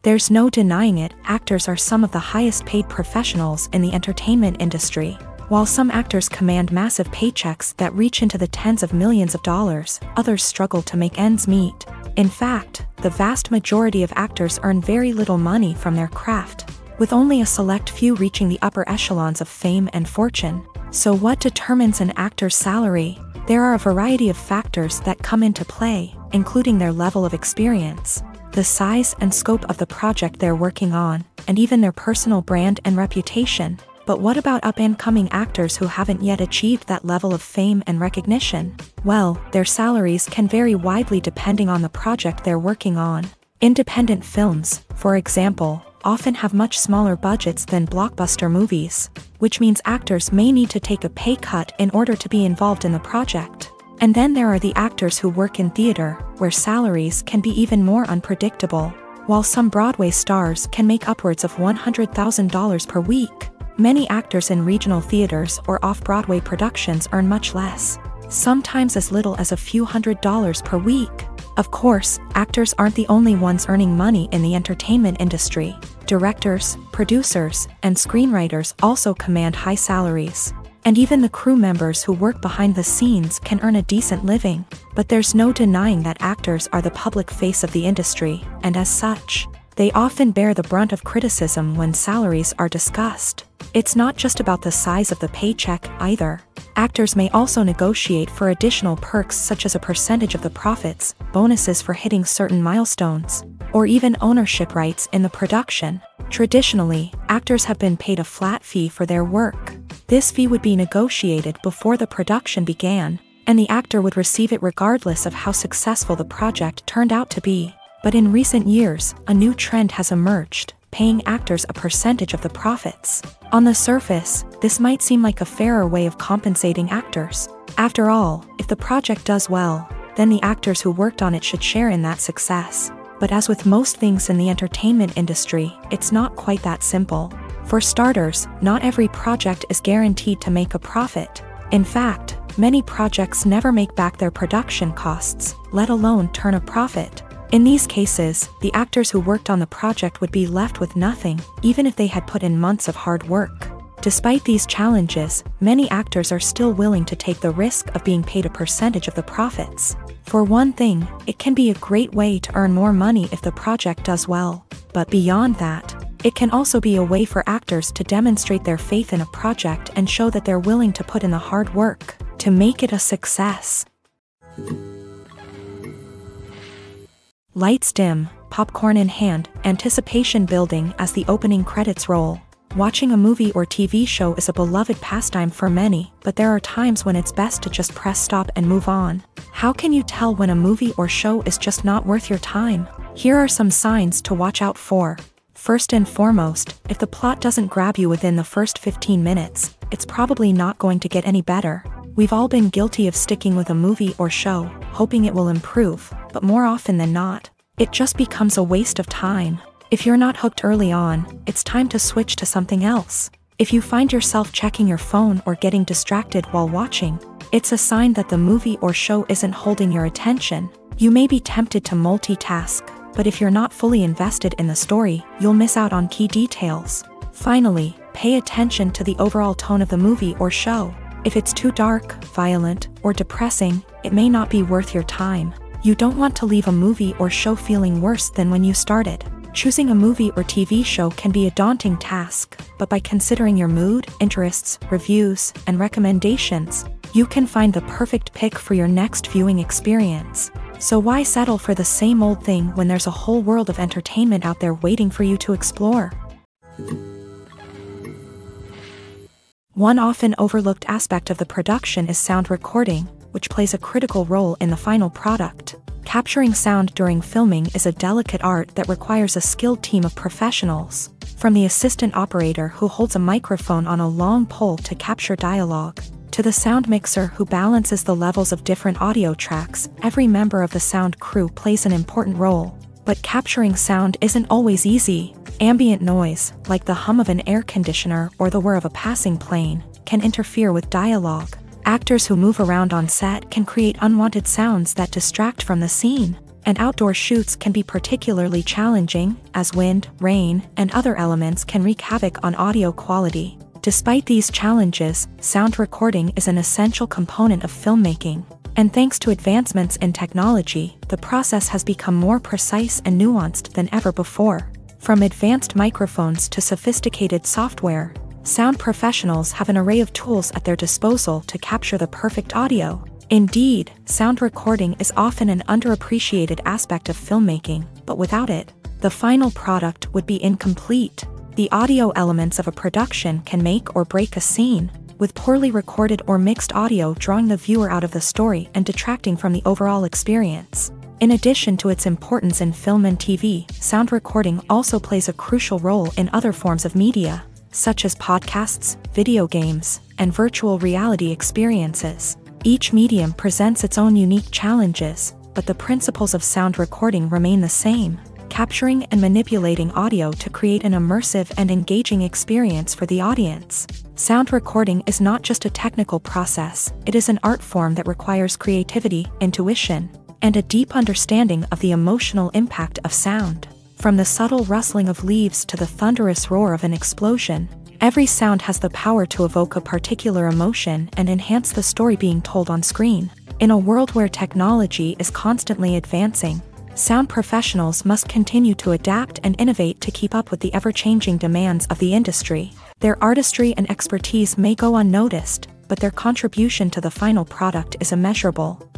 There's no denying it, actors are some of the highest paid professionals in the entertainment industry. While some actors command massive paychecks that reach into the tens of millions of dollars, others struggle to make ends meet. In fact, the vast majority of actors earn very little money from their craft, with only a select few reaching the upper echelons of fame and fortune. So what determines an actor's salary? There are a variety of factors that come into play, including their level of experience, the size and scope of the project they're working on, and even their personal brand and reputation. But what about up-and-coming actors who haven't yet achieved that level of fame and recognition? Well, their salaries can vary widely depending on the project they're working on. Independent films, for example, often have much smaller budgets than blockbuster movies, which means actors may need to take a pay cut in order to be involved in the project. And then there are the actors who work in theater, where salaries can be even more unpredictable. While some Broadway stars can make upwards of $100,000 per week, many actors in regional theaters or off-Broadway productions earn much less, sometimes as little as a few $100s per week. Of course, actors aren't the only ones earning money in the entertainment industry. Directors, producers, and screenwriters also command high salaries. And even the crew members who work behind the scenes can earn a decent living. But there's no denying that actors are the public face of the industry, and as such, they often bear the brunt of criticism when salaries are discussed. It's not just about the size of the paycheck, either. Actors may also negotiate for additional perks such as a percentage of the profits, bonuses for hitting certain milestones, or even ownership rights in the production. Traditionally, actors have been paid a flat fee for their work. This fee would be negotiated before the production began, and the actor would receive it regardless of how successful the project turned out to be. But in recent years, a new trend has emerged, paying actors a percentage of the profits. On the surface, this might seem like a fairer way of compensating actors. After all, if the project does well, then the actors who worked on it should share in that success. But as with most things in the entertainment industry, it's not quite that simple. For starters, not every project is guaranteed to make a profit. In fact, many projects never make back their production costs, let alone turn a profit. In these cases, the actors who worked on the project would be left with nothing, even if they had put in months of hard work. Despite these challenges, many actors are still willing to take the risk of being paid a percentage of the profits. For one thing, it can be a great way to earn more money if the project does well. But beyond that, it can also be a way for actors to demonstrate their faith in a project and show that they're willing to put in the hard work to make it a success. Lights dim, popcorn in hand, anticipation building as the opening credits roll. Watching a movie or TV show is a beloved pastime for many, but there are times when it's best to just press stop and move on. How can you tell when a movie or show is just not worth your time? Here are some signs to watch out for. First and foremost, if the plot doesn't grab you within the first 15 minutes, it's probably not going to get any better. We've all been guilty of sticking with a movie or show, hoping it will improve, but more often than not, it just becomes a waste of time. If you're not hooked early on, it's time to switch to something else. If you find yourself checking your phone or getting distracted while watching, it's a sign that the movie or show isn't holding your attention. You may be tempted to multitask, but if you're not fully invested in the story, you'll miss out on key details. Finally, pay attention to the overall tone of the movie or show. If it's too dark, violent, or depressing, it may not be worth your time. You don't want to leave a movie or show feeling worse than when you started. Choosing a movie or TV show can be a daunting task, but by considering your mood, interests, reviews, and recommendations, you can find the perfect pick for your next viewing experience. So why settle for the same old thing when there's a whole world of entertainment out there waiting for you to explore? One often overlooked aspect of the production is sound recording, which plays a critical role in the final product. Capturing sound during filming is a delicate art that requires a skilled team of professionals. From the assistant operator who holds a microphone on a long pole to capture dialogue, to the sound mixer who balances the levels of different audio tracks, every member of the sound crew plays an important role. But capturing sound isn't always easy. Ambient noise, like the hum of an air conditioner or the whir of a passing plane, can interfere with dialogue. Actors who move around on set can create unwanted sounds that distract from the scene, and outdoor shoots can be particularly challenging, as wind, rain, and other elements can wreak havoc on audio quality. Despite these challenges, sound recording is an essential component of filmmaking, and thanks to advancements in technology, the process has become more precise and nuanced than ever before. From advanced microphones to sophisticated software, sound professionals have an array of tools at their disposal to capture the perfect audio. Indeed, sound recording is often an underappreciated aspect of filmmaking, but without it, the final product would be incomplete. The audio elements of a production can make or break a scene, with poorly recorded or mixed audio drawing the viewer out of the story and detracting from the overall experience. In addition to its importance in film and TV, sound recording also plays a crucial role in other forms of media, such as podcasts, video games, and virtual reality experiences. Each medium presents its own unique challenges, but the principles of sound recording remain the same, capturing and manipulating audio to create an immersive and engaging experience for the audience. Sound recording is not just a technical process, it is an art form that requires creativity, intuition, and a deep understanding of the emotional impact of sound. From the subtle rustling of leaves to the thunderous roar of an explosion, every sound has the power to evoke a particular emotion and enhance the story being told on screen. In a world where technology is constantly advancing, sound professionals must continue to adapt and innovate to keep up with the ever-changing demands of the industry. Their artistry and expertise may go unnoticed, but their contribution to the final product is immeasurable.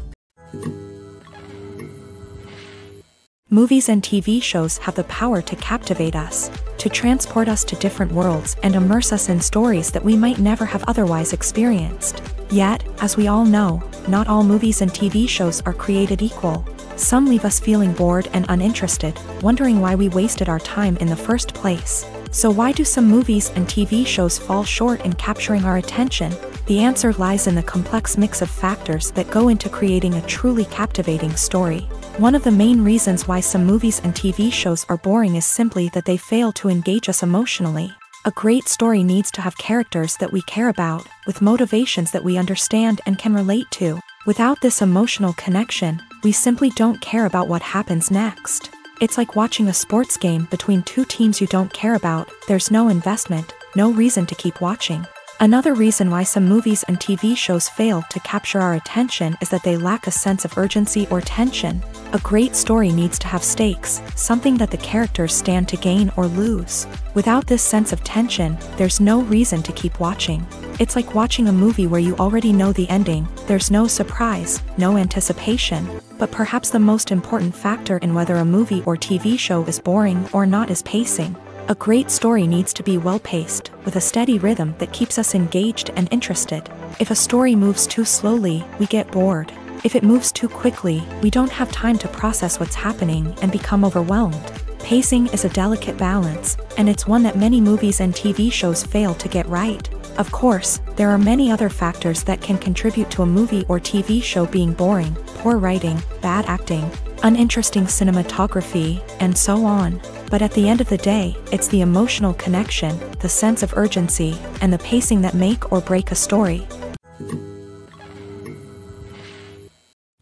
Movies and TV shows have the power to captivate us, to transport us to different worlds and immerse us in stories that we might never have otherwise experienced. Yet, as we all know, not all movies and TV shows are created equal. Some leave us feeling bored and uninterested, wondering why we wasted our time in the first place. So why do some movies and TV shows fall short in capturing our attention? The answer lies in the complex mix of factors that go into creating a truly captivating story. One of the main reasons why some movies and TV shows are boring is simply that they fail to engage us emotionally. A great story needs to have characters that we care about, with motivations that we understand and can relate to. Without this emotional connection, we simply don't care about what happens next. It's like watching a sports game between two teams you don't care about. There's no investment, no reason to keep watching. Another reason why some movies and TV shows fail to capture our attention is that they lack a sense of urgency or tension. A great story needs to have stakes, something that the characters stand to gain or lose. Without this sense of tension, there's no reason to keep watching. It's like watching a movie where you already know the ending. There's no surprise, no anticipation. But perhaps the most important factor in whether a movie or TV show is boring or not is pacing. A great story needs to be well-paced, with a steady rhythm that keeps us engaged and interested. If a story moves too slowly, we get bored. If it moves too quickly, we don't have time to process what's happening and become overwhelmed. Pacing is a delicate balance, and it's one that many movies and TV shows fail to get right. Of course, there are many other factors that can contribute to a movie or TV show being boring: poor writing, bad acting, uninteresting cinematography, and so on. But at the end of the day, it's the emotional connection, the sense of urgency, and the pacing that make or break a story.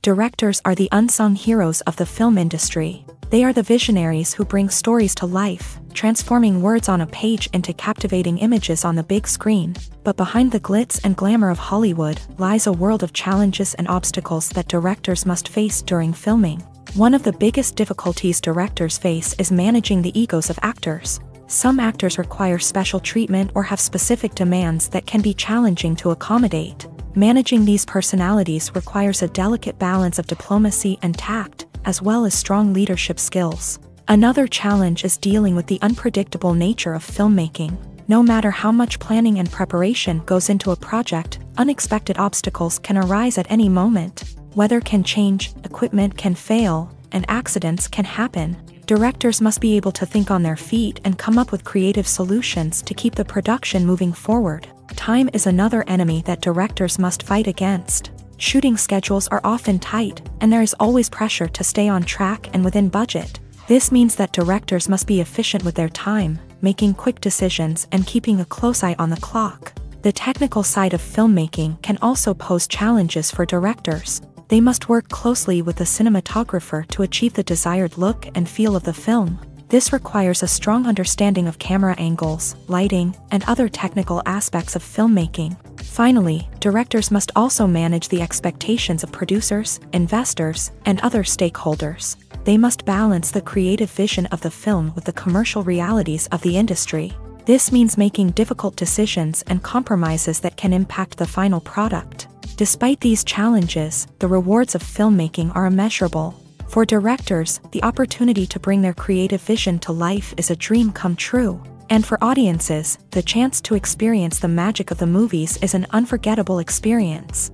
Directors are the unsung heroes of the film industry. They are the visionaries who bring stories to life, transforming words on a page into captivating images on the big screen. But behind the glitz and glamour of Hollywood lies a world of challenges and obstacles that directors must face during filming. One of the biggest difficulties directors face is managing the egos of actors. Some actors require special treatment or have specific demands that can be challenging to accommodate. Managing these personalities requires a delicate balance of diplomacy and tact, as well as strong leadership skills. Another challenge is dealing with the unpredictable nature of filmmaking. No matter how much planning and preparation goes into a project, unexpected obstacles can arise at any moment. Weather can change, equipment can fail, and accidents can happen. Directors must be able to think on their feet and come up with creative solutions to keep the production moving forward. Time is another enemy that directors must fight against. Shooting schedules are often tight, and there is always pressure to stay on track and within budget. This means that directors must be efficient with their time, making quick decisions and keeping a close eye on the clock. The technical side of filmmaking can also pose challenges for directors. They must work closely with the cinematographer to achieve the desired look and feel of the film. This requires a strong understanding of camera angles, lighting, and other technical aspects of filmmaking. Finally, directors must also manage the expectations of producers, investors, and other stakeholders. They must balance the creative vision of the film with the commercial realities of the industry. This means making difficult decisions and compromises that can impact the final product. Despite these challenges, the rewards of filmmaking are immeasurable. For directors, the opportunity to bring their creative vision to life is a dream come true. And for audiences, the chance to experience the magic of the movies is an unforgettable experience.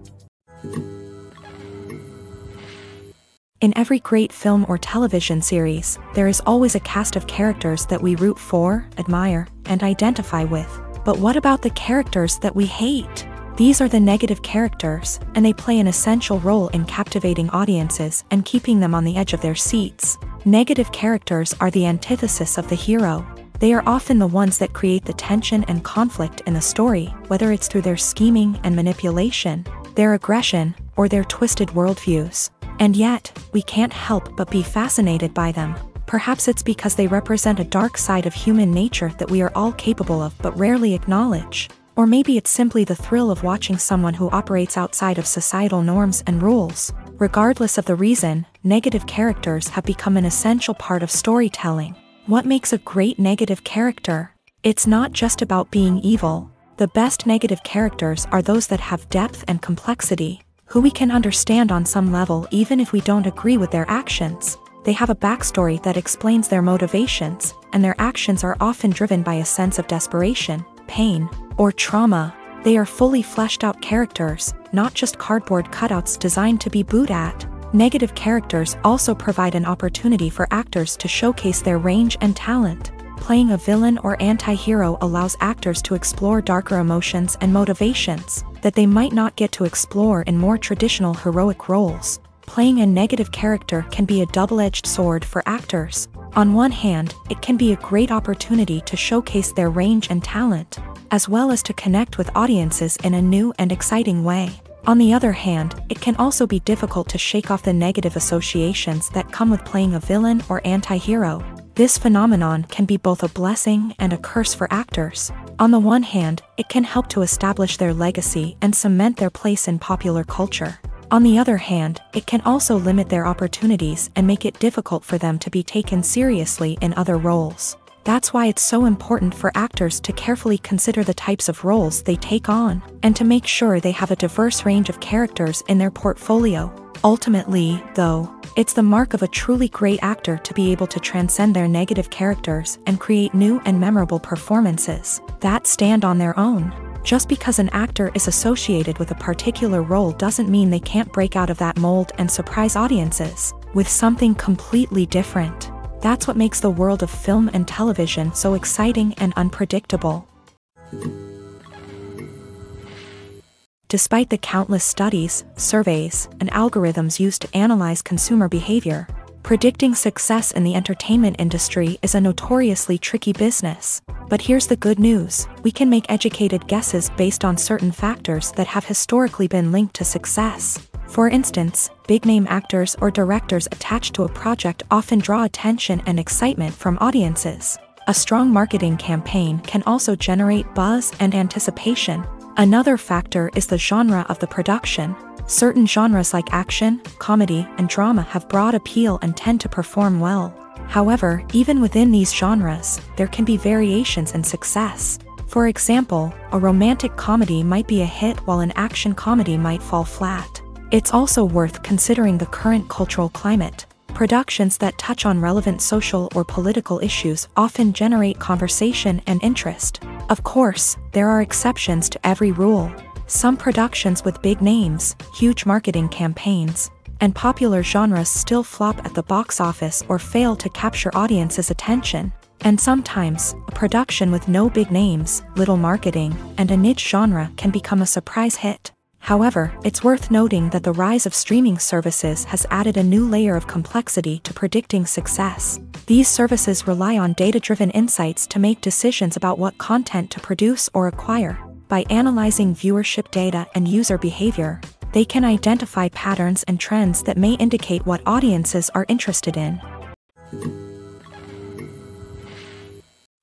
In every great film or television series, there is always a cast of characters that we root for, admire, and identify with. But what about the characters that we hate? These are the negative characters, and they play an essential role in captivating audiences and keeping them on the edge of their seats. Negative characters are the antithesis of the hero. They are often the ones that create the tension and conflict in the story, whether it's through their scheming and manipulation, their aggression, or their twisted worldviews. And yet, we can't help but be fascinated by them. Perhaps it's because they represent a dark side of human nature that we are all capable of but rarely acknowledge. Or maybe it's simply the thrill of watching someone who operates outside of societal norms and rules. Regardless of the reason, negative characters have become an essential part of storytelling. What makes a great negative character? It's not just about being evil. The best negative characters are those that have depth and complexity, who we can understand on some level even if we don't agree with their actions. They have a backstory that explains their motivations, and their actions are often driven by a sense of desperation, pain, or trauma. They are fully fleshed out characters, not just cardboard cutouts designed to be booed at. Negative characters also provide an opportunity for actors to showcase their range and talent. Playing a villain or anti-hero allows actors to explore darker emotions and motivations that they might not get to explore in more traditional heroic roles. Playing a negative character can be a double-edged sword for actors. On one hand, it can be a great opportunity to showcase their range and talent, as well as to connect with audiences in a new and exciting way. On the other hand, it can also be difficult to shake off the negative associations that come with playing a villain or anti-hero. This phenomenon can be both a blessing and a curse for actors. On the one hand, it can help to establish their legacy and cement their place in popular culture. On the other hand, it can also limit their opportunities and make it difficult for them to be taken seriously in other roles. That's why it's so important for actors to carefully consider the types of roles they take on, and to make sure they have a diverse range of characters in their portfolio. Ultimately, though, it's the mark of a truly great actor to be able to transcend their negative characters and create new and memorable performances that stand on their own. Just because an actor is associated with a particular role doesn't mean they can't break out of that mold and surprise audiences with something completely different. That's what makes the world of film and television so exciting and unpredictable. Despite the countless studies, surveys, and algorithms used to analyze consumer behavior, predicting success in the entertainment industry is a notoriously tricky business. But here's the good news: we can make educated guesses based on certain factors that have historically been linked to success. For instance, big-name actors or directors attached to a project often draw attention and excitement from audiences. A strong marketing campaign can also generate buzz and anticipation. Another factor is the genre of the production. Certain genres like action, comedy, and drama have broad appeal and tend to perform well. However, even within these genres, there can be variations in success. For example, a romantic comedy might be a hit while an action comedy might fall flat. It's also worth considering the current cultural climate. Productions that touch on relevant social or political issues often generate conversation and interest. Of course, there are exceptions to every rule. Some productions with big names, huge marketing campaigns, and popular genres still flop at the box office or fail to capture audiences' attention. And sometimes, a production with no big names, little marketing, and a niche genre can become a surprise hit. However, it's worth noting that the rise of streaming services has added a new layer of complexity to predicting success. These services rely on data-driven insights to make decisions about what content to produce or acquire. By analyzing viewership data and user behavior, they can identify patterns and trends that may indicate what audiences are interested in.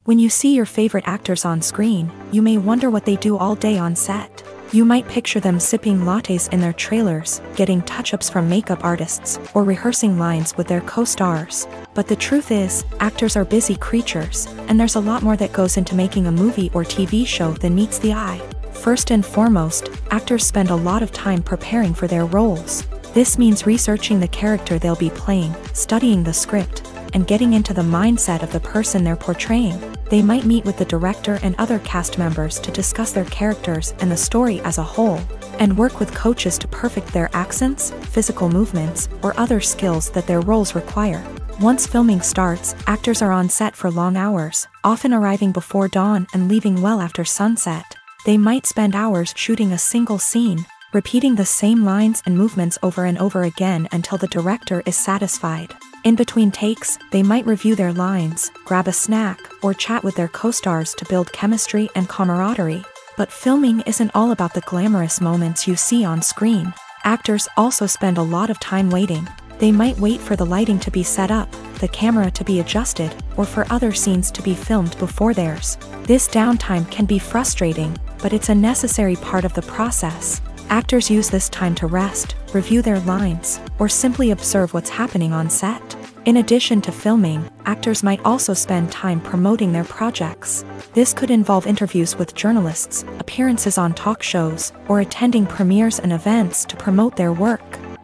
When you see your favorite actors on screen, you may wonder what they do all day on set. You might picture them sipping lattes in their trailers, getting touch-ups from makeup artists, or rehearsing lines with their co-stars. But the truth is, actors are busy creatures, and there's a lot more that goes into making a movie or TV show than meets the eye. First and foremost, actors spend a lot of time preparing for their roles. This means researching the character they'll be playing, studying the script, and getting into the mindset of the person they're portraying. They might meet with the director and other cast members to discuss their characters and the story as a whole, and work with coaches to perfect their accents, physical movements, or other skills that their roles require. Once filming starts, actors are on set for long hours, often arriving before dawn and leaving well after sunset. They might spend hours shooting a single scene, repeating the same lines and movements over and over again until the director is satisfied. In between takes, they might review their lines, grab a snack, or chat with their co-stars to build chemistry and camaraderie. But filming isn't all about the glamorous moments you see on screen. Actors also spend a lot of time waiting. They might wait for the lighting to be set up, the camera to be adjusted, or for other scenes to be filmed before theirs. This downtime can be frustrating, but it's a necessary part of the process. Actors use this time to rest, review their lines, or simply observe what's happening on set. In addition to filming, actors might also spend time promoting their projects. This could involve interviews with journalists, appearances on talk shows, or attending premieres and events to promote their work.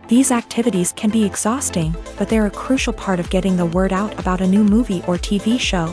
These activities can be exhausting, but they're a crucial part of getting the word out about a new movie or TV show.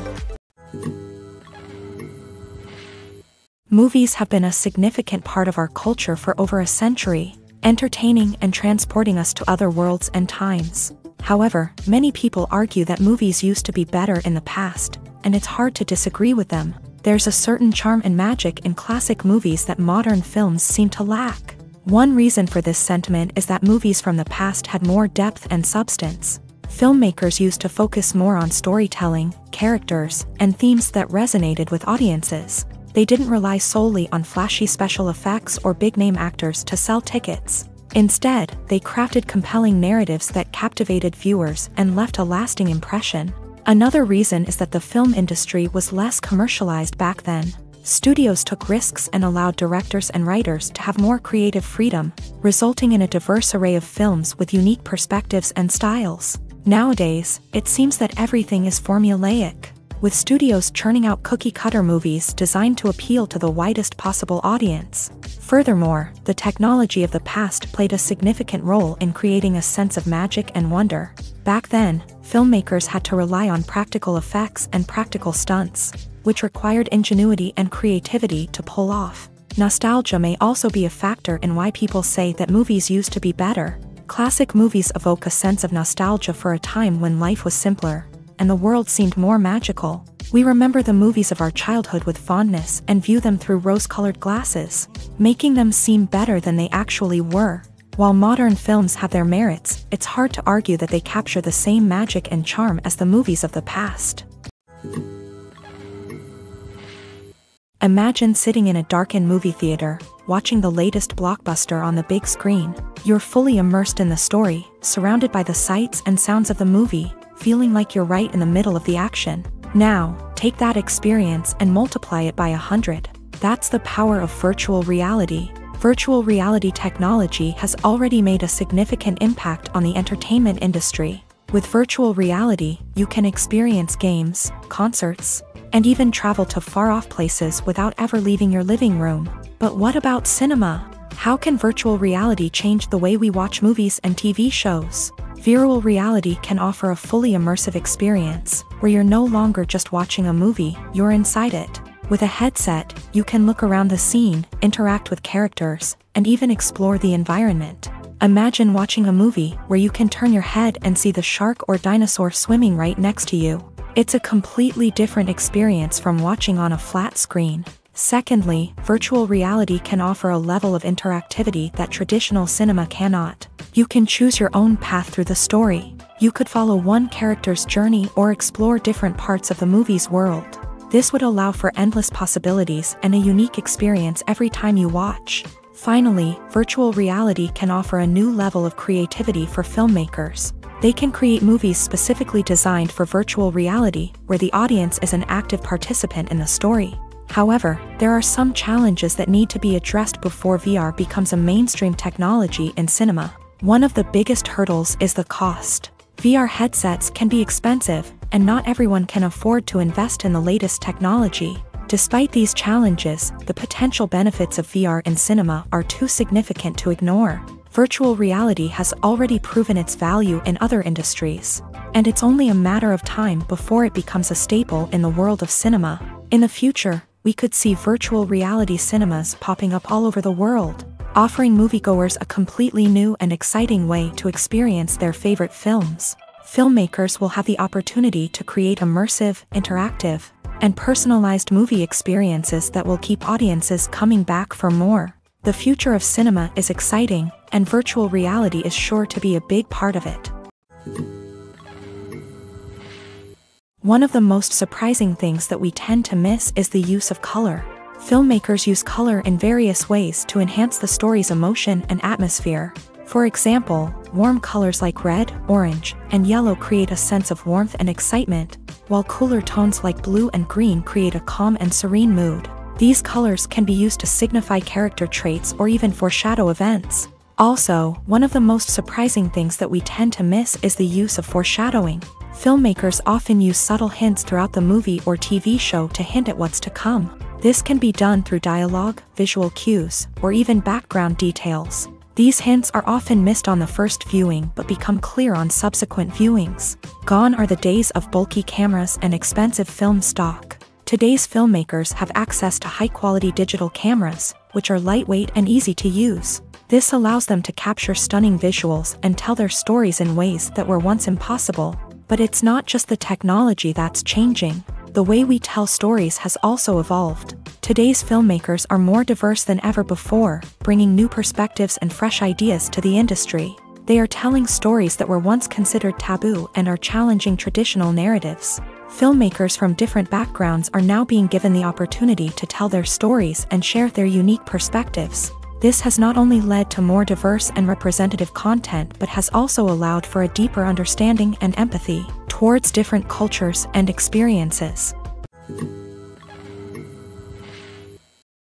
Movies have been a significant part of our culture for over a century, entertaining and transporting us to other worlds and times. However, many people argue that movies used to be better in the past, and it's hard to disagree with them. There's a certain charm and magic in classic movies that modern films seem to lack. One reason for this sentiment is that movies from the past had more depth and substance. filmmakers used to focus more on storytelling, characters, and themes that resonated with audiences. They didn't rely solely on flashy special effects or big-name actors to sell tickets. Instead, they crafted compelling narratives that captivated viewers and left a lasting impression. Another reason is that the film industry was less commercialized back then. Studios took risks and allowed directors and writers to have more creative freedom, resulting in a diverse array of films with unique perspectives and styles. Nowadays, it seems that everything is formulaic, with studios churning out cookie-cutter movies designed to appeal to the widest possible audience. Furthermore, the technology of the past played a significant role in creating a sense of magic and wonder. Back then, filmmakers had to rely on practical effects and practical stunts, which required ingenuity and creativity to pull off. Nostalgia may also be a factor in why people say that movies used to be better. Classic movies evoke a sense of nostalgia for a time when life was simpler, and the world seemed more magical. We remember the movies of our childhood with fondness and view them through rose-colored glasses, making them seem better than they actually were. While modern films have their merits, it's hard to argue that they capture the same magic and charm as the movies of the past. Imagine sitting in a darkened movie theater, watching the latest blockbuster on the big screen. You're fully immersed in the story, surrounded by the sights and sounds of the movie, feeling like you're right in the middle of the action. Now, take that experience and multiply it by 100. That's the power of virtual reality. Virtual reality technology has already made a significant impact on the entertainment industry. With virtual reality, you can experience games, concerts, and even travel to far-off places without ever leaving your living room. But what about cinema? How can virtual reality change the way we watch movies and TV shows? Virtual reality can offer a fully immersive experience, where you're no longer just watching a movie, you're inside it. With a headset, you can look around the scene, interact with characters, and even explore the environment. Imagine watching a movie where you can turn your head and see the shark or dinosaur swimming right next to you. It's a completely different experience from watching on a flat screen. Secondly, virtual reality can offer a level of interactivity that traditional cinema cannot. You can choose your own path through the story. You could follow one character's journey or explore different parts of the movie's world. This would allow for endless possibilities and a unique experience every time you watch. Finally, virtual reality can offer a new level of creativity for filmmakers. They can create movies specifically designed for virtual reality, where the audience is an active participant in the story. However, there are some challenges that need to be addressed before VR becomes a mainstream technology in cinema. One of the biggest hurdles is the cost. VR headsets can be expensive, and not everyone can afford to invest in the latest technology. Despite these challenges, the potential benefits of VR in cinema are too significant to ignore. Virtual reality has already proven its value in other industries, and it's only a matter of time before it becomes a staple in the world of cinema. In the future, we could see virtual reality cinemas popping up all over the world, offering moviegoers a completely new and exciting way to experience their favorite films. Filmmakers will have the opportunity to create immersive, interactive, and personalized movie experiences that will keep audiences coming back for more. The future of cinema is exciting, and virtual reality is sure to be a big part of it. One of the most surprising things that we tend to miss is the use of color. Filmmakers use color in various ways to enhance the story's emotion and atmosphere. For example, warm colors like red, orange, and yellow create a sense of warmth and excitement, while cooler tones like blue and green create a calm and serene mood. These colors can be used to signify character traits or even foreshadow events. Also, one of the most surprising things that we tend to miss is the use of foreshadowing. Filmmakers often use subtle hints throughout the movie or TV show to hint at what's to come. This can be done through dialogue, visual cues, or even background details. These hints are often missed on the first viewing but become clear on subsequent viewings. Gone are the days of bulky cameras and expensive film stock. Today's filmmakers have access to high-quality digital cameras, which are lightweight and easy to use. This allows them to capture stunning visuals and tell their stories in ways that were once impossible. But it's not just the technology that's changing. The way we tell stories has also evolved. Today's filmmakers are more diverse than ever before, bringing new perspectives and fresh ideas to the industry. They are telling stories that were once considered taboo and are challenging traditional narratives. Filmmakers from different backgrounds are now being given the opportunity to tell their stories and share their unique perspectives. This has not only led to more diverse and representative content but has also allowed for a deeper understanding and empathy towards different cultures and experiences.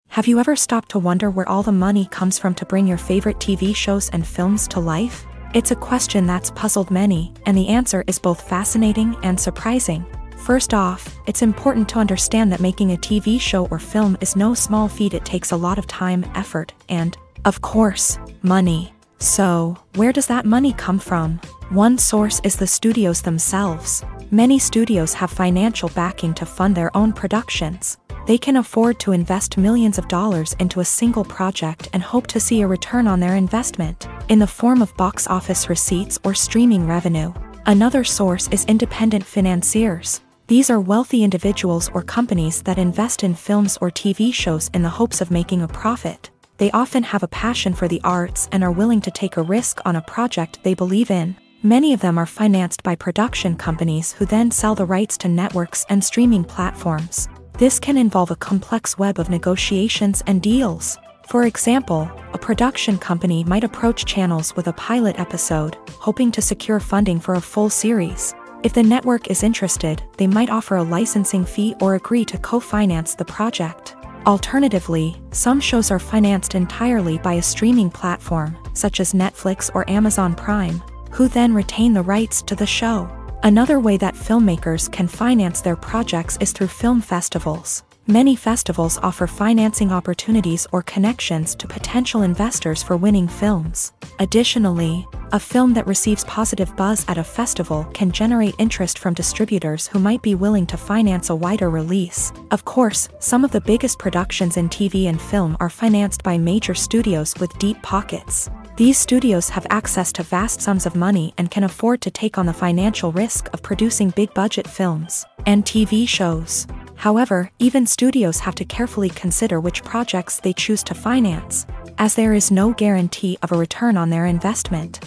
Have you ever stopped to wonder where all the money comes from to bring your favorite TV shows and films to life? It's a question that's puzzled many, and the answer is both fascinating and surprising. First off, it's important to understand that making a TV show or film is no small feat. It takes a lot of time, effort, and, of course, money. So, where does that money come from? One source is the studios themselves. Many studios have financial backing to fund their own productions. They can afford to invest millions of dollars into a single project and hope to see a return on their investment, in the form of box office receipts or streaming revenue. Another source is independent financiers. These are wealthy individuals or companies that invest in films or TV shows in the hopes of making a profit. They often have a passion for the arts and are willing to take a risk on a project they believe in. Many of them are financed by production companies who then sell the rights to networks and streaming platforms. This can involve a complex web of negotiations and deals. For example, a production company might approach channels with a pilot episode, hoping to secure funding for a full series. If the network is interested, they might offer a licensing fee or agree to co-finance the project. Alternatively, some shows are financed entirely by a streaming platform, such as Netflix or Amazon Prime, who then retain the rights to the show. Another way that filmmakers can finance their projects is through film festivals. Many festivals offer financing opportunities or connections to potential investors for winning films. Additionally, a film that receives positive buzz at a festival can generate interest from distributors who might be willing to finance a wider release. Of course, some of the biggest productions in TV and film are financed by major studios with deep pockets. These studios have access to vast sums of money and can afford to take on the financial risk of producing big-budget films and TV shows. However, even studios have to carefully consider which projects they choose to finance, as there is no guarantee of a return on their investment.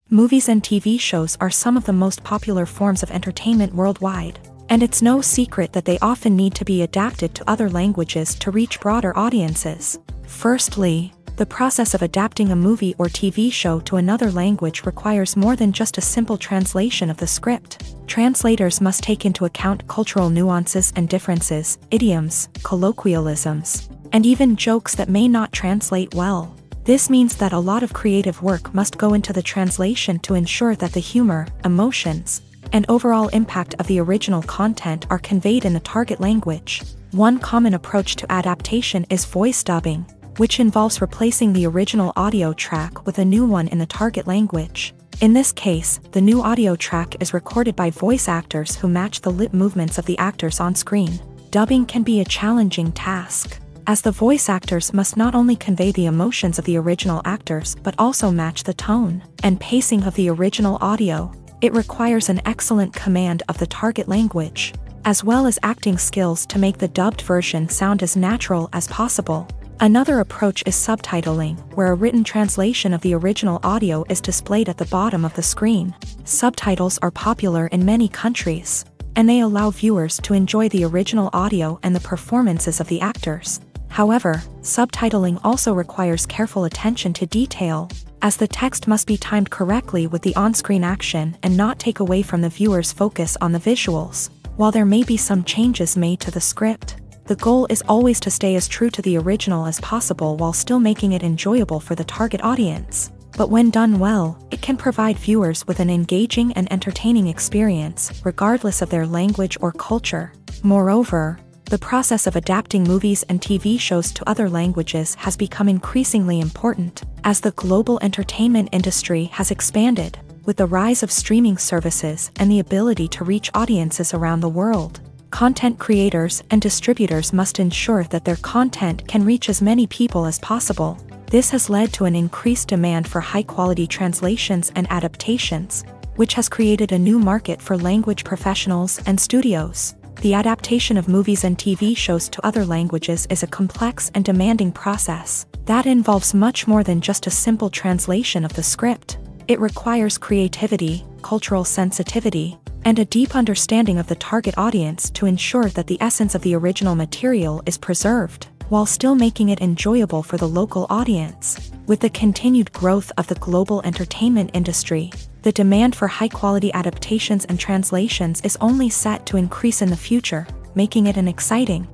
Movies and TV shows are some of the most popular forms of entertainment worldwide, and it's no secret that they often need to be adapted to other languages to reach broader audiences. Firstly, the process of adapting a movie or TV show to another language requires more than just a simple translation of the script. Translators must take into account cultural nuances and differences, idioms, colloquialisms, and even jokes that may not translate well. This means that a lot of creative work must go into the translation to ensure that the humor, emotions, and overall impact of the original content are conveyed in the target language. One common approach to adaptation is voice dubbing, which involves replacing the original audio track with a new one in the target language. In this case, the new audio track is recorded by voice actors who match the lip movements of the actors on screen. Dubbing can be a challenging task, as the voice actors must not only convey the emotions of the original actors but also match the tone and pacing of the original audio. It requires an excellent command of the target language, as well as acting skills to make the dubbed version sound as natural as possible. Another approach is subtitling, where a written translation of the original audio is displayed at the bottom of the screen. Subtitles are popular in many countries, and they allow viewers to enjoy the original audio and the performances of the actors. However, subtitling also requires careful attention to detail, as the text must be timed correctly with the on-screen action and not take away from the viewer's focus on the visuals. While there may be some changes made to the script, the goal is always to stay as true to the original as possible while still making it enjoyable for the target audience. But when done well, it can provide viewers with an engaging and entertaining experience, regardless of their language or culture. Moreover, the process of adapting movies and TV shows to other languages has become increasingly important, as the global entertainment industry has expanded, with the rise of streaming services and the ability to reach audiences around the world. Content creators and distributors must ensure that their content can reach as many people as possible. This has led to an increased demand for high-quality translations and adaptations, which has created a new market for language professionals and studios. The adaptation of movies and TV shows to other languages is a complex and demanding process, That involves much more than just a simple translation of the script. It requires creativity, cultural sensitivity, and a deep understanding of the target audience to ensure that the essence of the original material is preserved, while still making it enjoyable for the local audience. With the continued growth of the global entertainment industry, the demand for high-quality adaptations and translations is only set to increase in the future, making it an exciting.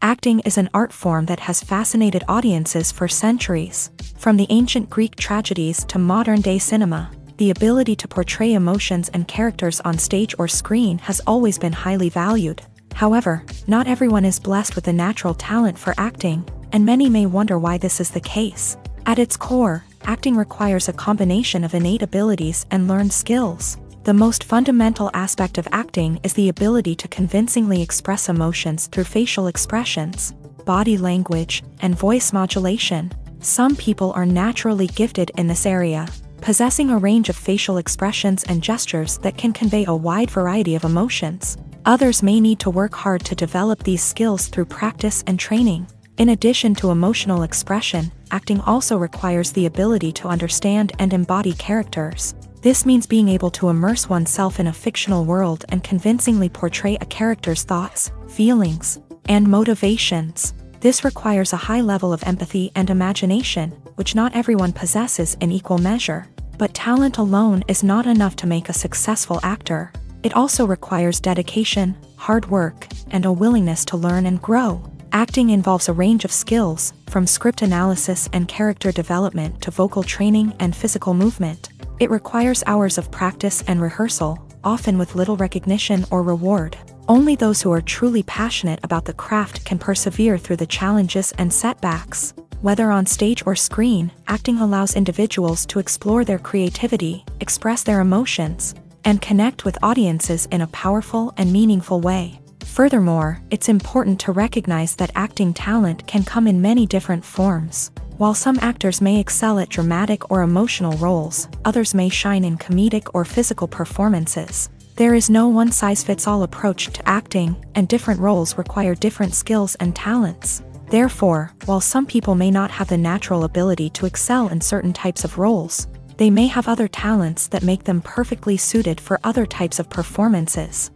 Acting is an art form that has fascinated audiences for centuries. From the ancient Greek tragedies to modern-day cinema, the ability to portray emotions and characters on stage or screen has always been highly valued. However, not everyone is blessed with a natural talent for acting, and many may wonder why this is the case. At its core, acting requires a combination of innate abilities and learned skills. The most fundamental aspect of acting is the ability to convincingly express emotions through facial expressions, body language, and voice modulation. Some people are naturally gifted in this area, possessing a range of facial expressions and gestures that can convey a wide variety of emotions. Others may need to work hard to develop these skills through practice and training. In addition to emotional expression, acting also requires the ability to understand and embody characters. This means being able to immerse oneself in a fictional world and convincingly portray a character's thoughts, feelings, and motivations. This requires a high level of empathy and imagination, which not everyone possesses in equal measure. But talent alone is not enough to make a successful actor. It also requires dedication, hard work, and a willingness to learn and grow. Acting involves a range of skills, from script analysis and character development to vocal training and physical movement. It requires hours of practice and rehearsal, often with little recognition or reward. Only those who are truly passionate about the craft can persevere through the challenges and setbacks. Whether on stage or screen, acting allows individuals to explore their creativity, express their emotions, and connect with audiences in a powerful and meaningful way. Furthermore, it's important to recognize that acting talent can come in many different forms. While some actors may excel at dramatic or emotional roles, others may shine in comedic or physical performances. There is no one-size-fits-all approach to acting, and different roles require different skills and talents. Therefore, while some people may not have the natural ability to excel in certain types of roles, they may have other talents that make them perfectly suited for other types of performances.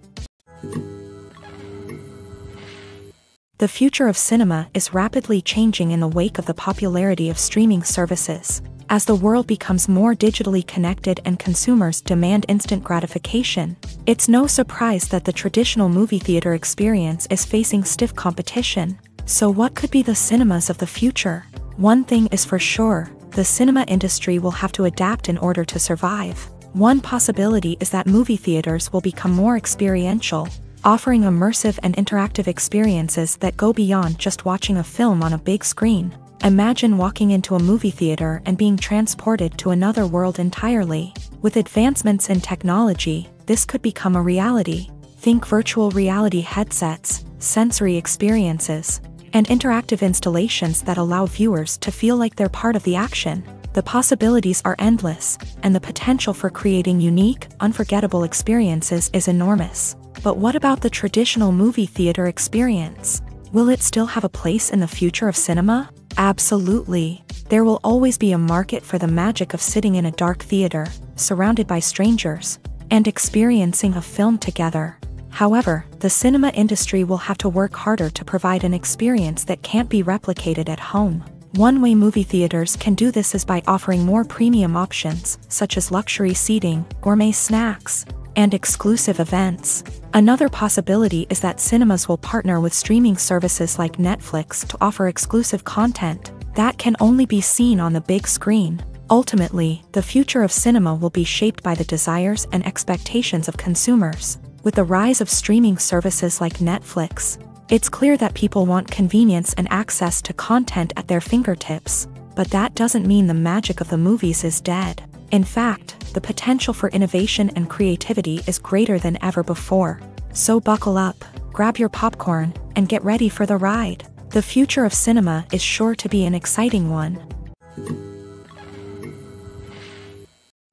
The future of cinema is rapidly changing in the wake of the popularity of streaming services. As the world becomes more digitally connected and consumers demand instant gratification, it's no surprise that the traditional movie theater experience is facing stiff competition. So what could be the cinemas of the future? One thing is for sure, the cinema industry will have to adapt in order to survive. One possibility is that movie theaters will become more experiential, offering immersive and interactive experiences that go beyond just watching a film on a big screen. Imagine walking into a movie theater and being transported to another world entirely. With advancements in technology, this could become a reality. Think virtual reality headsets, sensory experiences, and interactive installations that allow viewers to feel like they're part of the action. The possibilities are endless, and the potential for creating unique, unforgettable experiences is enormous. But what about the traditional movie theater experience? Will it still have a place in the future of cinema? Absolutely. There will always be a market for the magic of sitting in a dark theater, surrounded by strangers, and experiencing a film together. However, the cinema industry will have to work harder to provide an experience that can't be replicated at home. One way movie theaters can do this is by offering more premium options, such as luxury seating, gourmet snacks, and exclusive events. Another possibility is that cinemas will partner with streaming services like Netflix to offer exclusive content that can only be seen on the big screen. Ultimately, the future of cinema will be shaped by the desires and expectations of consumers. With the rise of streaming services like Netflix, it's clear that people want convenience and access to content at their fingertips. But that doesn't mean the magic of the movies is dead. In fact, the potential for innovation and creativity is greater than ever before. So buckle up, grab your popcorn, and get ready for the ride. The future of cinema is sure to be an exciting one.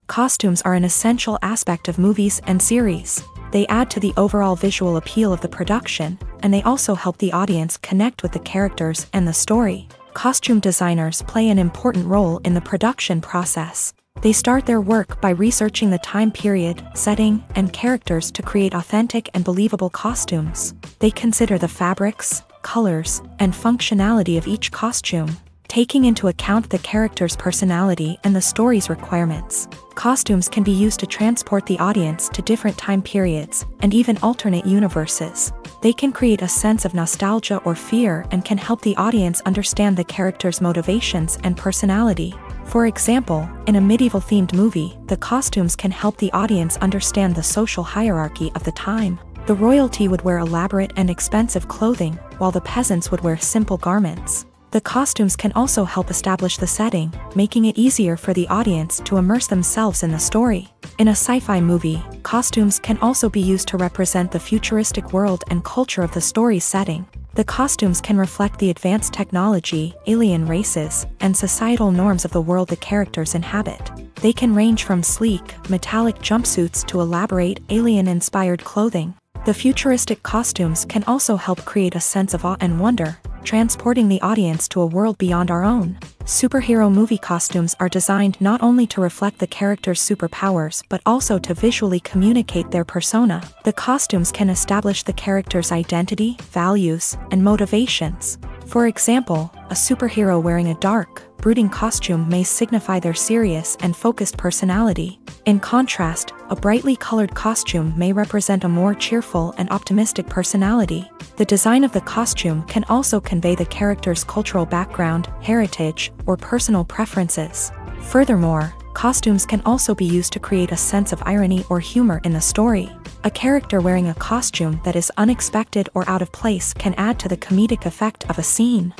Costumes are an essential aspect of movies and series. They add to the overall visual appeal of the production, and they also help the audience connect with the characters and the story. Costume designers play an important role in the production process. They start their work by researching the time period, setting, and characters to create authentic and believable costumes. They consider the fabrics, colors, and functionality of each costume, taking into account the character's personality and the story's requirements. Costumes can be used to transport the audience to different time periods and even alternate universes. They can create a sense of nostalgia or fear and can help the audience understand the character's motivations and personality. For example, in a medieval-themed movie, the costumes can help the audience understand the social hierarchy of the time. The royalty would wear elaborate and expensive clothing, while the peasants would wear simple garments. The costumes can also help establish the setting, making it easier for the audience to immerse themselves in the story. In a sci-fi movie, costumes can also be used to represent the futuristic world and culture of the story's setting. The costumes can reflect the advanced technology, alien races, and societal norms of the world the characters inhabit. They can range from sleek, metallic jumpsuits to elaborate, alien-inspired clothing. The futuristic costumes can also help create a sense of awe and wonder, transporting the audience to a world beyond our own. Superhero movie costumes are designed not only to reflect the character's superpowers but also to visually communicate their persona. The costumes can establish the character's identity, values, and motivations. For example, a superhero wearing a dark, brooding costume may signify their serious and focused personality. In contrast, a brightly colored costume may represent a more cheerful and optimistic personality. The design of the costume can also convey the character's cultural background, heritage, or personal preferences. Furthermore, costumes can also be used to create a sense of irony or humor in the story. A character wearing a costume that is unexpected or out of place can add to the comedic effect of a scene.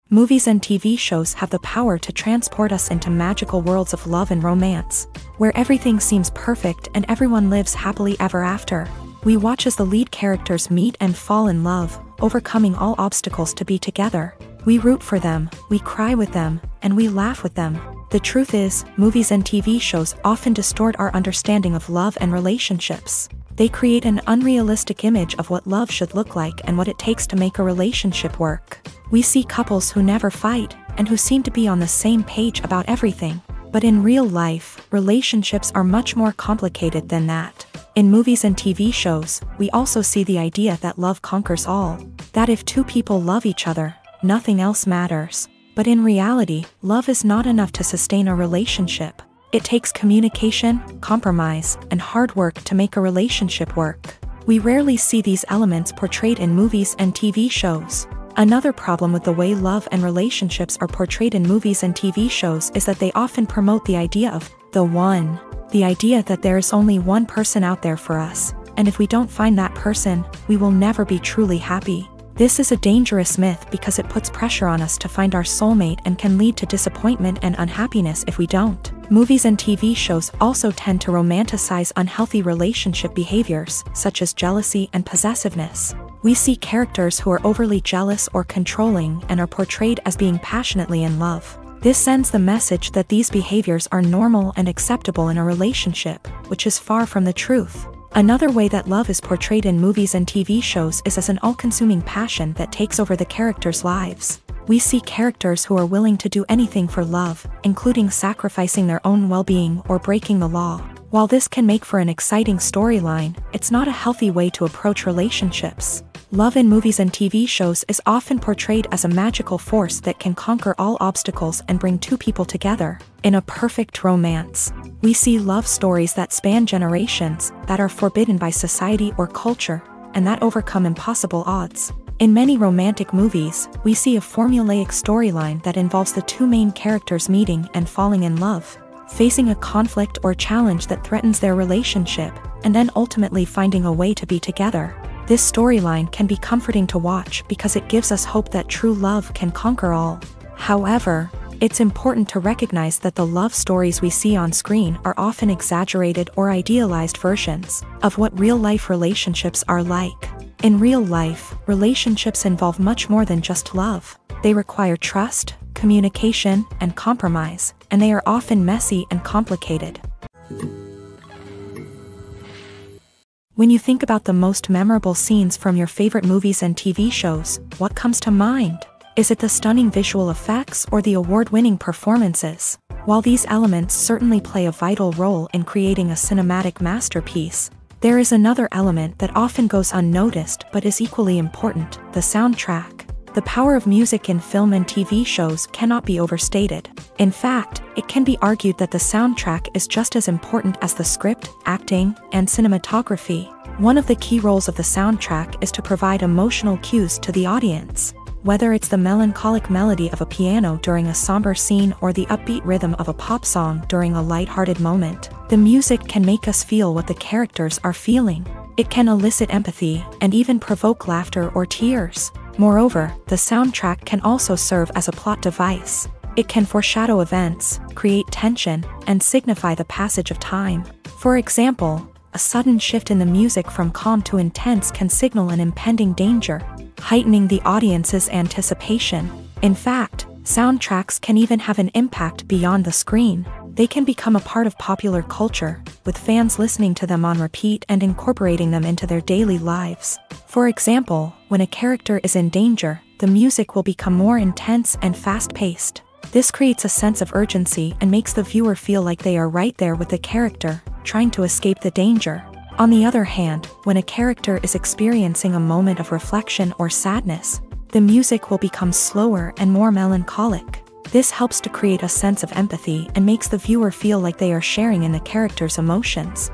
Movies and TV shows have the power to transport us into magical worlds of love and romance, where everything seems perfect and everyone lives happily ever after. We watch as the lead characters meet and fall in love, overcoming all obstacles to be together. We root for them, we cry with them, and we laugh with them. The truth is, movies and TV shows often distort our understanding of love and relationships. They create an unrealistic image of what love should look like and what it takes to make a relationship work. We see couples who never fight, and who seem to be on the same page about everything. But in real life, relationships are much more complicated than that. In movies and TV shows, we also see the idea that love conquers all. That if two people love each other, nothing else matters. But in reality, love is not enough to sustain a relationship. It takes communication, compromise, and hard work to make a relationship work. We rarely see these elements portrayed in movies and TV shows. Another problem with the way love and relationships are portrayed in movies and TV shows is that they often promote the idea of the one. The idea that there is only one person out there for us, and if we don't find that person, we will never be truly happy. This is a dangerous myth because it puts pressure on us to find our soulmate and can lead to disappointment and unhappiness if we don't. Movies and TV shows also tend to romanticize unhealthy relationship behaviors, such as jealousy and possessiveness. We see characters who are overly jealous or controlling and are portrayed as being passionately in love. This sends the message that these behaviors are normal and acceptable in a relationship, which is far from the truth. Another way that love is portrayed in movies and TV shows is as an all-consuming passion that takes over the characters' lives. We see characters who are willing to do anything for love, including sacrificing their own well-being or breaking the law. While this can make for an exciting storyline, it's not a healthy way to approach relationships. Love in movies and TV shows is often portrayed as a magical force that can conquer all obstacles and bring two people together. In a perfect romance, we see love stories that span generations, that are forbidden by society or culture, and that overcome impossible odds. In many romantic movies, we see a formulaic storyline that involves the two main characters meeting and falling in love, facing a conflict or challenge that threatens their relationship, and then ultimately finding a way to be together. This storyline can be comforting to watch because it gives us hope that true love can conquer all. However, it's important to recognize that the love stories we see on screen are often exaggerated or idealized versions of what real-life relationships are like. In real life, relationships involve much more than just love. They require trust, communication, and compromise, and they are often messy and complicated. When you think about the most memorable scenes from your favorite movies and TV shows, what comes to mind? Is it the stunning visual effects or the award-winning performances? While these elements certainly play a vital role in creating a cinematic masterpiece, there is another element that often goes unnoticed but is equally important: the soundtrack. The power of music in film and TV shows cannot be overstated. In fact, it can be argued that the soundtrack is just as important as the script, acting, and cinematography. One of the key roles of the soundtrack is to provide emotional cues to the audience. Whether it's the melancholic melody of a piano during a somber scene or the upbeat rhythm of a pop song during a light-hearted moment, the music can make us feel what the characters are feeling. It can elicit empathy and even provoke laughter or tears. Moreover, the soundtrack can also serve as a plot device. It can foreshadow events, create tension, and signify the passage of time. For example, a sudden shift in the music from calm to intense can signal an impending danger, heightening the audience's anticipation. In fact, soundtracks can even have an impact beyond the screen. They can become a part of popular culture, with fans listening to them on repeat and incorporating them into their daily lives. For example, when a character is in danger, the music will become more intense and fast-paced. This creates a sense of urgency and makes the viewer feel like they are right there with the character, trying to escape the danger. On the other hand, when a character is experiencing a moment of reflection or sadness, the music will become slower and more melancholic. This helps to create a sense of empathy and makes the viewer feel like they are sharing in the character's emotions.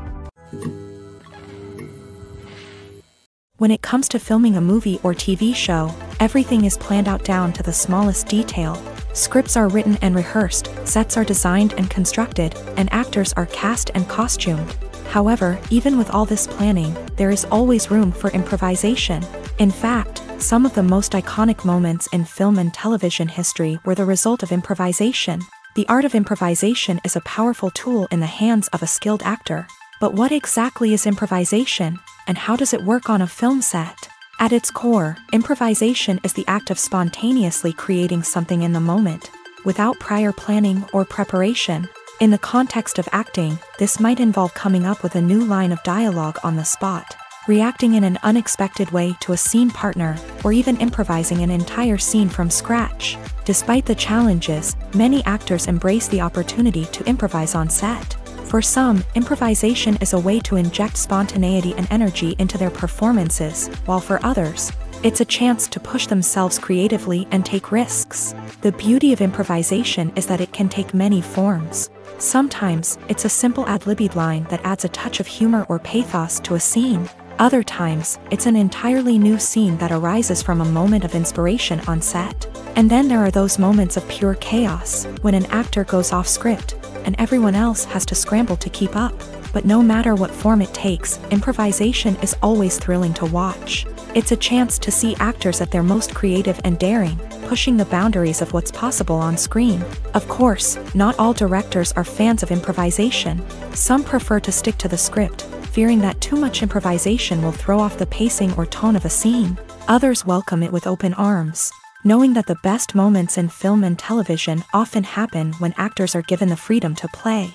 When it comes to filming a movie or TV show, everything is planned out down to the smallest detail. Scripts are written and rehearsed, sets are designed and constructed, and actors are cast and costumed. However, even with all this planning, there is always room for improvisation. In fact, some of the most iconic moments in film and television history were the result of improvisation. The art of improvisation is a powerful tool in the hands of a skilled actor. But what exactly is improvisation, and how does it work on a film set? At its core, improvisation is the act of spontaneously creating something in the moment, without prior planning or preparation. In the context of acting, this might involve coming up with a new line of dialogue on the spot, reacting in an unexpected way to a scene partner, or even improvising an entire scene from scratch. Despite the challenges, many actors embrace the opportunity to improvise on set. For some, improvisation is a way to inject spontaneity and energy into their performances, while for others, it's a chance to push themselves creatively and take risks. The beauty of improvisation is that it can take many forms. Sometimes, it's a simple ad-libbed line that adds a touch of humor or pathos to a scene. Other times, it's an entirely new scene that arises from a moment of inspiration on set. And then there are those moments of pure chaos, when an actor goes off script, and everyone else has to scramble to keep up. But no matter what form it takes, improvisation is always thrilling to watch. It's a chance to see actors at their most creative and daring, pushing the boundaries of what's possible on screen. Of course, not all directors are fans of improvisation. Some prefer to stick to the script, fearing that too much improvisation will throw off the pacing or tone of a scene. Others welcome it with open arms, knowing that the best moments in film and television often happen when actors are given the freedom to play.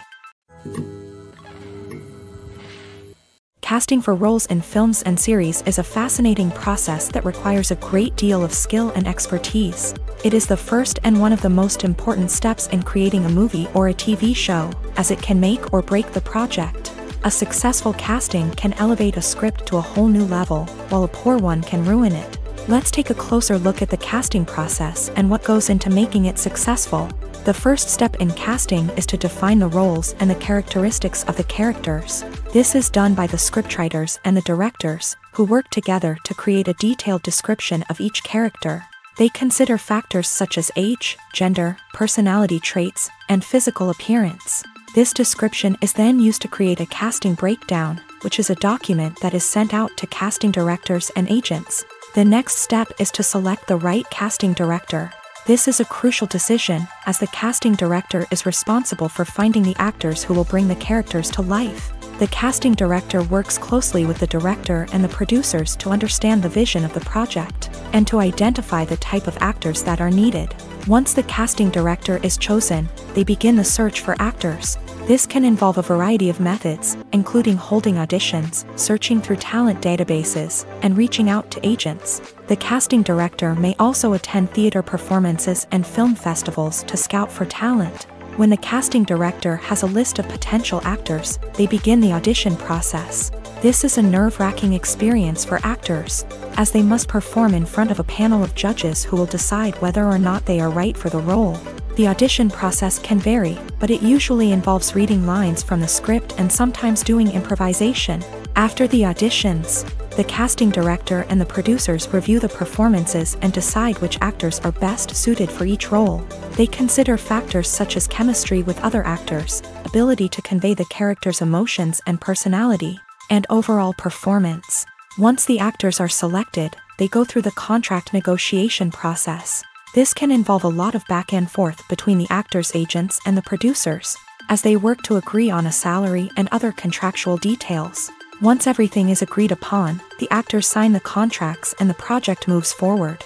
Casting for roles in films and series is a fascinating process that requires a great deal of skill and expertise. It is the first and one of the most important steps in creating a movie or a TV show, as it can make or break the project. A successful casting can elevate a script to a whole new level, while a poor one can ruin it. Let's take a closer look at the casting process and what goes into making it successful. The first step in casting is to define the roles and the characteristics of the characters. This is done by the scriptwriters and the directors, who work together to create a detailed description of each character. They consider factors such as age, gender, personality traits, and physical appearance. This description is then used to create a casting breakdown, which is a document that is sent out to casting directors and agents. The next step is to select the right casting director. This is a crucial decision, as the casting director is responsible for finding the actors who will bring the characters to life. The casting director works closely with the director and the producers to understand the vision of the project, and to identify the type of actors that are needed. Once the casting director is chosen, they begin the search for actors. This can involve a variety of methods, including holding auditions, searching through talent databases, and reaching out to agents. The casting director may also attend theater performances and film festivals to scout for talent. When the casting director has a list of potential actors, they begin the audition process. This is a nerve-wracking experience for actors, as they must perform in front of a panel of judges who will decide whether or not they are right for the role. The audition process can vary, but it usually involves reading lines from the script and sometimes doing improvisation. After the auditions, the casting director and the producers review the performances and decide which actors are best suited for each role. They consider factors such as chemistry with other actors, ability to convey the character's emotions and personality, and overall performance. Once the actors are selected, they go through the contract negotiation process. This can involve a lot of back and forth between the actors' agents and the producers, as they work to agree on a salary and other contractual details. Once everything is agreed upon, the actors sign the contracts and the project moves forward.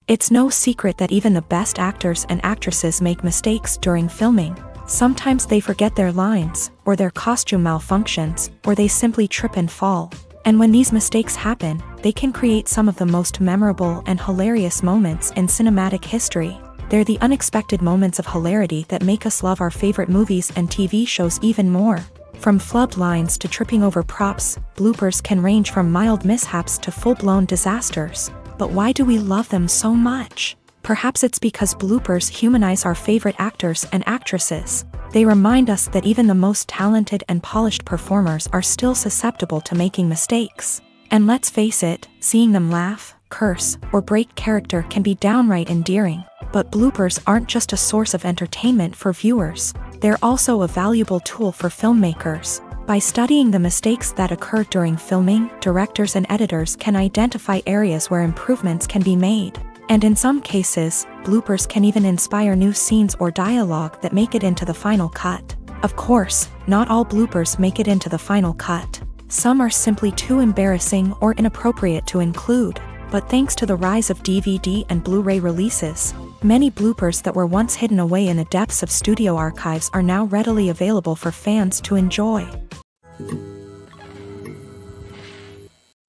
It's no secret that even the best actors and actresses make mistakes during filming. Sometimes they forget their lines, or their costume malfunctions, or they simply trip and fall. And when these mistakes happen, they can create some of the most memorable and hilarious moments in cinematic history. They're the unexpected moments of hilarity that make us love our favorite movies and TV shows even more. From flubbed lines to tripping over props, bloopers can range from mild mishaps to full-blown disasters. But why do we love them so much? Perhaps it's because bloopers humanize our favorite actors and actresses. They remind us that even the most talented and polished performers are still susceptible to making mistakes. And let's face it, seeing them laugh, curse, or break character can be downright endearing. But bloopers aren't just a source of entertainment for viewers. They're also a valuable tool for filmmakers. By studying the mistakes that occur during filming, directors and editors can identify areas where improvements can be made. And in some cases, bloopers can even inspire new scenes or dialogue that make it into the final cut. Of course, not all bloopers make it into the final cut. Some are simply too embarrassing or inappropriate to include. But thanks to the rise of DVD and Blu-ray releases, many bloopers that were once hidden away in the depths of studio archives are now readily available for fans to enjoy.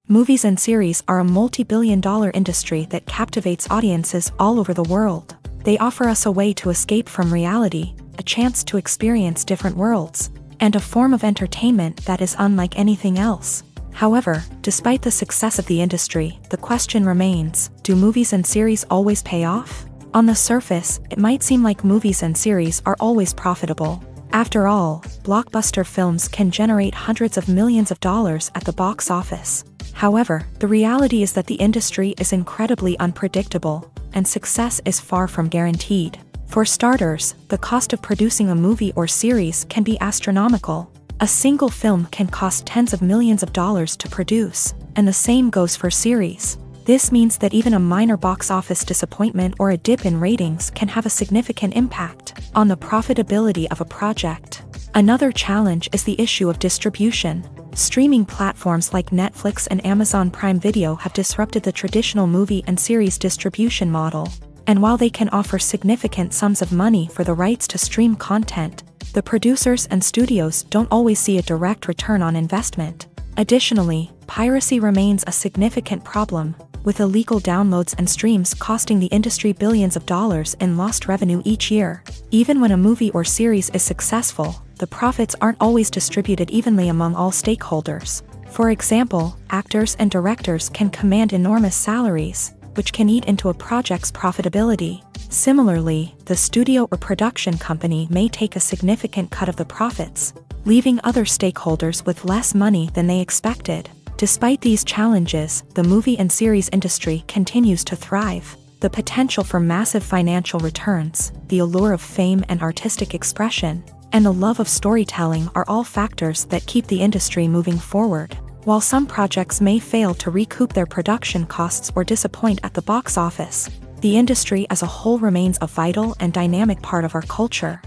Movies and series are a multi-billion-dollar industry that captivates audiences all over the world. They offer us a way to escape from reality, a chance to experience different worlds, and a form of entertainment that is unlike anything else. However, despite the success of the industry, the question remains, do movies and series always pay off? On the surface, it might seem like movies and series are always profitable. After all, blockbuster films can generate hundreds of millions of dollars at the box office. However, the reality is that the industry is incredibly unpredictable, and success is far from guaranteed. For starters, the cost of producing a movie or series can be astronomical. A single film can cost tens of millions of dollars to produce, and the same goes for series. This means that even a minor box office disappointment or a dip in ratings can have a significant impact on the profitability of a project. Another challenge is the issue of distribution. Streaming platforms like Netflix and Amazon Prime Video have disrupted the traditional movie and series distribution model. And while they can offer significant sums of money for the rights to stream content, the producers and studios don't always see a direct return on investment. Additionally, piracy remains a significant problem, with illegal downloads and streams costing the industry billions of dollars in lost revenue each year. Even when a movie or series is successful, the profits aren't always distributed evenly among all stakeholders. For example, actors and directors can command enormous salaries, which can eat into a project's profitability. Similarly, the studio or production company may take a significant cut of the profits, leaving other stakeholders with less money than they expected. Despite these challenges, the movie and series industry continues to thrive. The potential for massive financial returns, the allure of fame and artistic expression, and the love of storytelling are all factors that keep the industry moving forward. While some projects may fail to recoup their production costs or disappoint at the box office, the industry as a whole remains a vital and dynamic part of our culture.